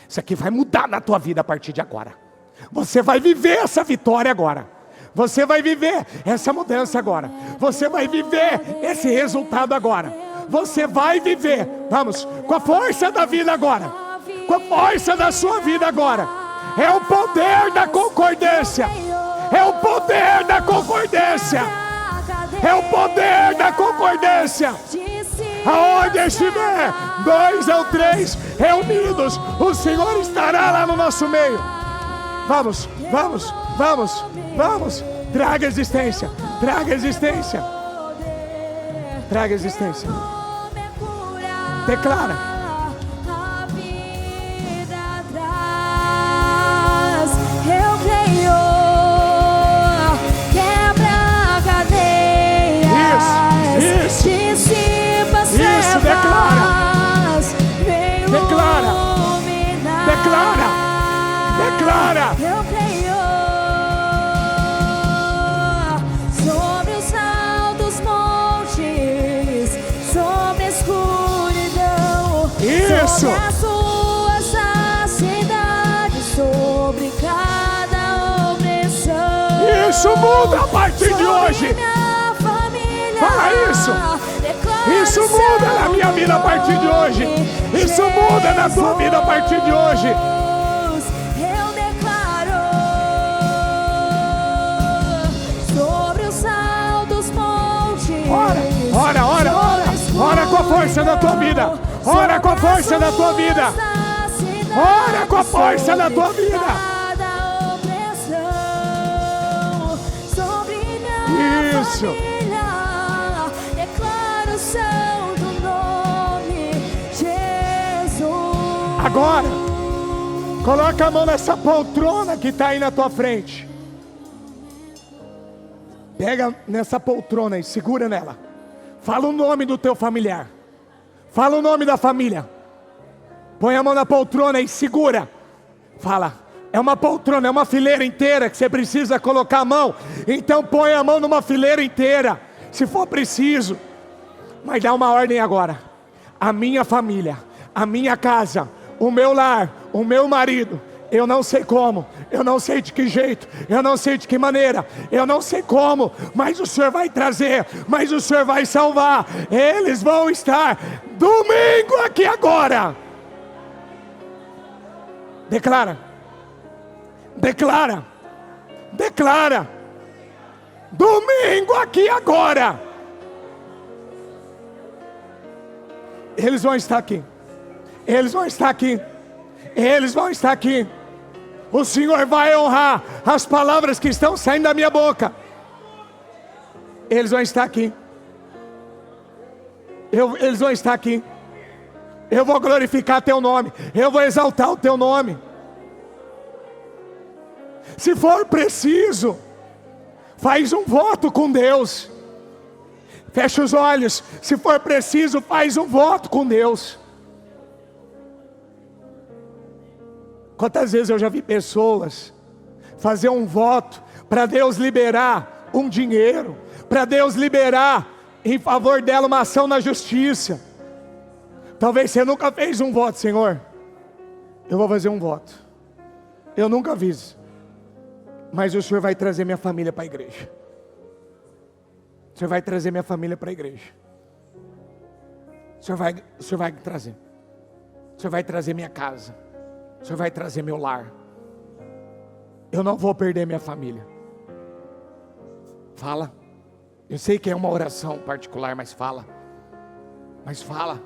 Isso aqui vai mudar na tua vida a partir de agora. Você vai viver essa vitória agora. Você vai viver essa mudança agora. Você vai viver esse resultado agora. Você vai viver, vamos, com a força da vida agora. Com a força da sua vida agora. É o poder da concordância. É o poder da concordância. É o poder da concordância. Aonde estiver 2 ou 3 reunidos, o Senhor estará lá no nosso meio. Vamos, vamos, vamos, vamos. Traga existência, traga existência. Traga existência. Declara. Isso, declara. Declara. Declara. Declara.
Eu creio sobre os altos montes, sobre a escuridão,
isso.
sobre a sua santidade, sobre cada opressão.
Isso muda a partir de hoje. Fala isso. Isso muda na minha vida a partir de hoje. Isso muda na tua vida a partir de hoje.
Eu declaro sobre os altos montes.
Ora, ora, ora. Ora com a força da tua vida. Ora com a força da tua vida. Ora com a força da tua vida. Isso. Agora, coloca a mão nessa poltrona que está aí na tua frente. Pega nessa poltrona e segura nela. Fala o nome do teu familiar. Fala o nome da família. Põe a mão na poltrona e segura. Fala. É uma poltrona, é uma fileira inteira que você precisa colocar a mão. Então põe a mão numa fileira inteira, se for preciso. Mas dá uma ordem agora. A minha família, a minha casa, o meu lar, o meu marido, eu não sei como, eu não sei de que jeito, eu não sei de que maneira, eu não sei como, mas o Senhor vai trazer, mas o Senhor vai salvar. Eles vão estar domingo aqui agora. Declara, declara, declara, domingo aqui agora. Eles vão estar aqui. Eles vão estar aqui. Eles vão estar aqui. O Senhor vai honrar as palavras que estão saindo da minha boca. Eles vão estar aqui. Eles vão estar aqui. Eu vou glorificar teu nome. Eu vou exaltar o teu nome. Se for preciso, faz um voto com Deus. Fecha os olhos. Se for preciso, faz um voto com Deus. Quantas vezes eu já vi pessoas fazer um voto para Deus liberar um dinheiro, para Deus liberar em favor dela uma ação na justiça. Talvez você nunca fez um voto. Senhor, eu vou fazer um voto. Eu nunca fiz, mas o Senhor vai trazer minha família para a igreja. O Senhor vai trazer minha família para a igreja. O Senhor vai trazer. O Senhor vai trazer minha casa. O Senhor vai trazer meu lar. Eu não vou perder minha família. Fala. Eu sei que é uma oração particular, mas fala. Mas fala.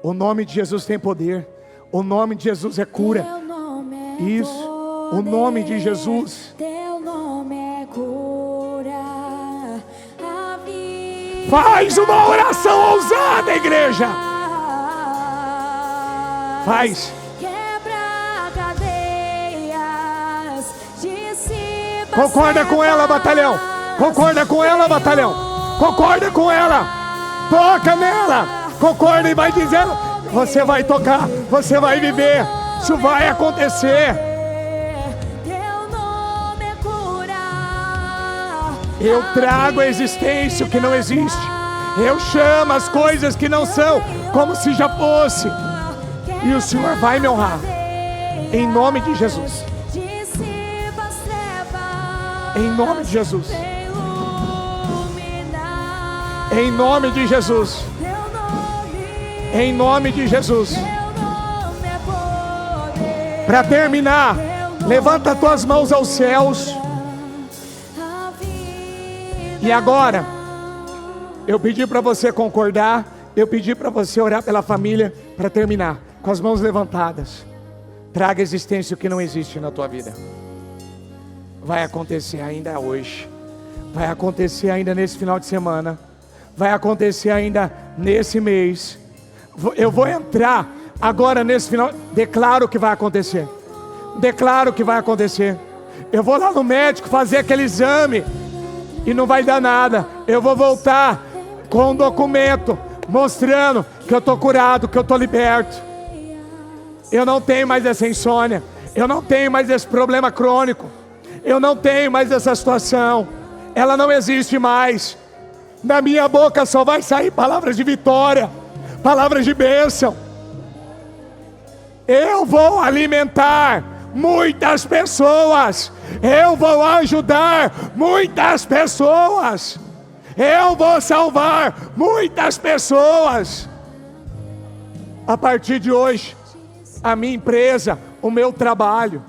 O nome de Jesus tem poder. O nome de Jesus é cura.
Teu nome é
Isso. O nome de Jesus.
Teu nome é cura. A vida
Faz uma oração ousada, igreja. Faz.
quebra cadeias, dissipa
Concorda com ela, batalhão. Concorda com ela, batalhão. Concorda com ela. Toca nela. Concorda e vai dizendo. Você vai tocar. Você vai viver. Isso vai acontecer.
Teu nome é cura.
Eu trago à existência o que não existe. Eu chamo as coisas que não são como se já fosse. E o Senhor vai me honrar. Em nome de Jesus.
Dissipa as trevas,
Em nome de Jesus.
iluminar.
Em nome de Jesus.
Teu nome,
Em nome de Jesus.
teu nome é poder.
Para terminar, levanta tuas mãos aos céus.
A vida
E agora, eu pedi para você concordar. Eu pedi para você orar pela família. Para terminar, com as mãos levantadas. Traga à existência o que não existe na tua vida. Vai acontecer ainda hoje. Vai acontecer ainda nesse final de semana. Vai acontecer ainda nesse mês. Eu vou entrar agora nesse final. Declaro que vai acontecer. Declaro que vai acontecer. Eu vou lá no médico fazer aquele exame e não vai dar nada. Eu vou voltar com um documento mostrando que eu estou curado, que eu estou liberto. Eu não tenho mais essa insônia. Eu não tenho mais esse problema crônico. Eu não tenho mais essa situação. Ela não existe mais. Da minha boca só vai sair palavras de vitória, palavras de bênção. Eu vou alimentar muitas pessoas. Eu vou ajudar muitas pessoas. Eu vou salvar muitas pessoas. A partir de hoje, a minha empresa, o meu trabalho,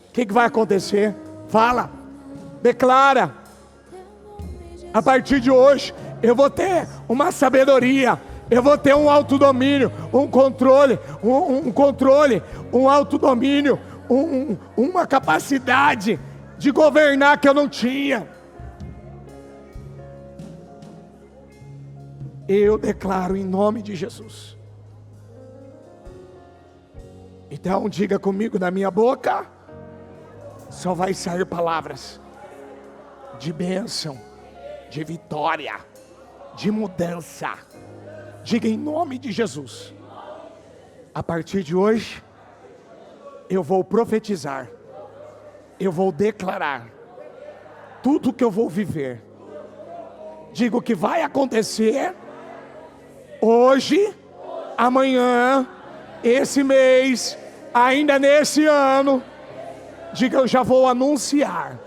o que vai acontecer? Fala, declara. A partir de hoje, eu vou ter uma sabedoria, eu vou ter um autodomínio, um controle, um autodomínio, uma capacidade de governar que eu não tinha. Eu declaro em nome de Jesus. Então diga comigo, da minha boca só vai sair palavras de bênção, de vitória, de mudança. Diga em nome de Jesus. A partir de hoje, eu vou profetizar, eu vou declarar tudo que eu vou viver. Digo que vai acontecer hoje, amanhã, esse mês, ainda nesse ano. Diga, eu já vou anunciar.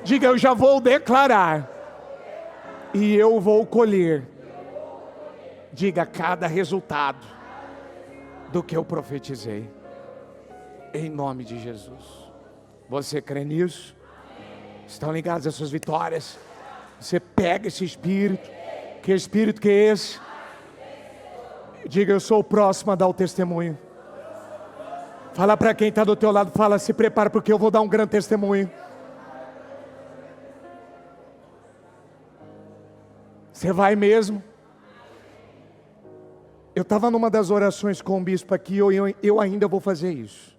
Diga, eu já vou declarar. E eu vou colher. Diga, cada resultado do que eu profetizei. Em nome de Jesus. Você crê nisso? Estão ligados às suas vitórias? Você pega esse espírito. Que espírito que é esse? Diga, eu sou o próximo a dar o testemunho. Fala para quem está do teu lado, fala, se prepara porque eu vou dar um grande testemunho. Você vai mesmo? Eu estava numa das orações com o bispo aqui, eu ainda vou fazer isso.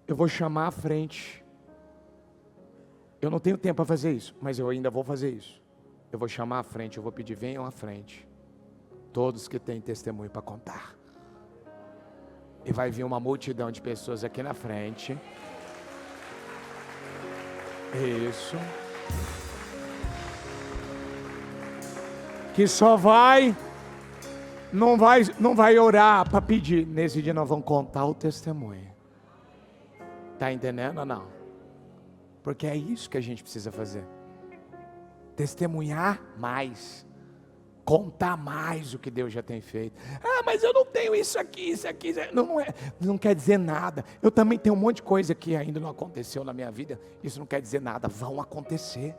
Eu vou chamar à frente. Eu não tenho tempo para fazer isso, mas eu ainda vou fazer isso. Eu vou chamar à frente, eu vou pedir, venham à frente. Todos que têm testemunho para contar. E vai vir uma multidão de pessoas aqui na frente. Isso. Que só não vai orar para pedir. Nesse dia nós vamos contar o testemunho. Tá entendendo ou não? Porque é isso que a gente precisa fazer. Testemunhar mais. Contar mais o que Deus já tem feito. Ah, mas eu não tenho isso aqui. Não quer dizer nada. Eu também tenho um monte de coisa que ainda não aconteceu na minha vida. Isso não quer dizer nada. Vão acontecer.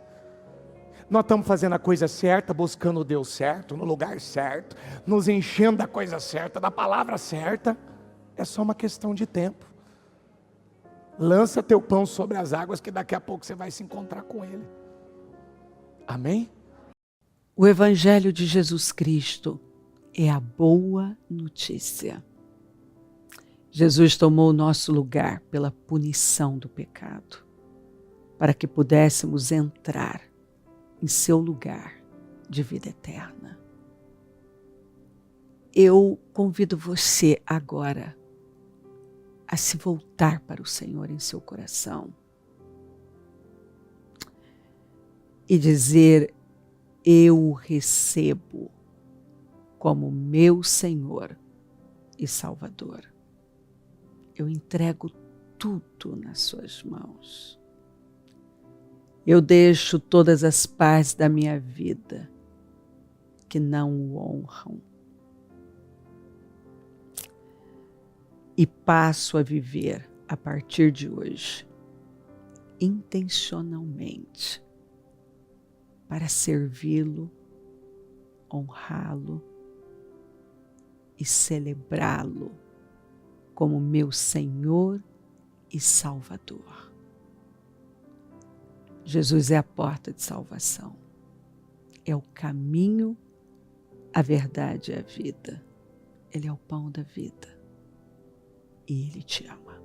Nós estamos fazendo a coisa certa, buscando o Deus certo, no lugar certo, nos enchendo da coisa certa, da palavra certa. É só uma questão de tempo. Lança teu pão sobre as águas, que daqui a pouco você vai se encontrar com ele. Amém?
O Evangelho de Jesus Cristo é a boa notícia. Jesus tomou o nosso lugar pela punição do pecado, para que pudéssemos entrar em seu lugar de vida eterna. Eu convido você agora a se voltar para o Senhor em seu coração e dizer: eu o recebo como meu Senhor e Salvador. Eu entrego tudo nas suas mãos. Eu deixo todas as partes da minha vida que não o honram e passo a viver a partir de hoje intencionalmente para servi-lo, honrá-lo e celebrá-lo como meu Senhor e Salvador. Jesus é a porta de salvação. É o caminho, a verdade e a vida. Ele é o pão da vida. E Ele te ama.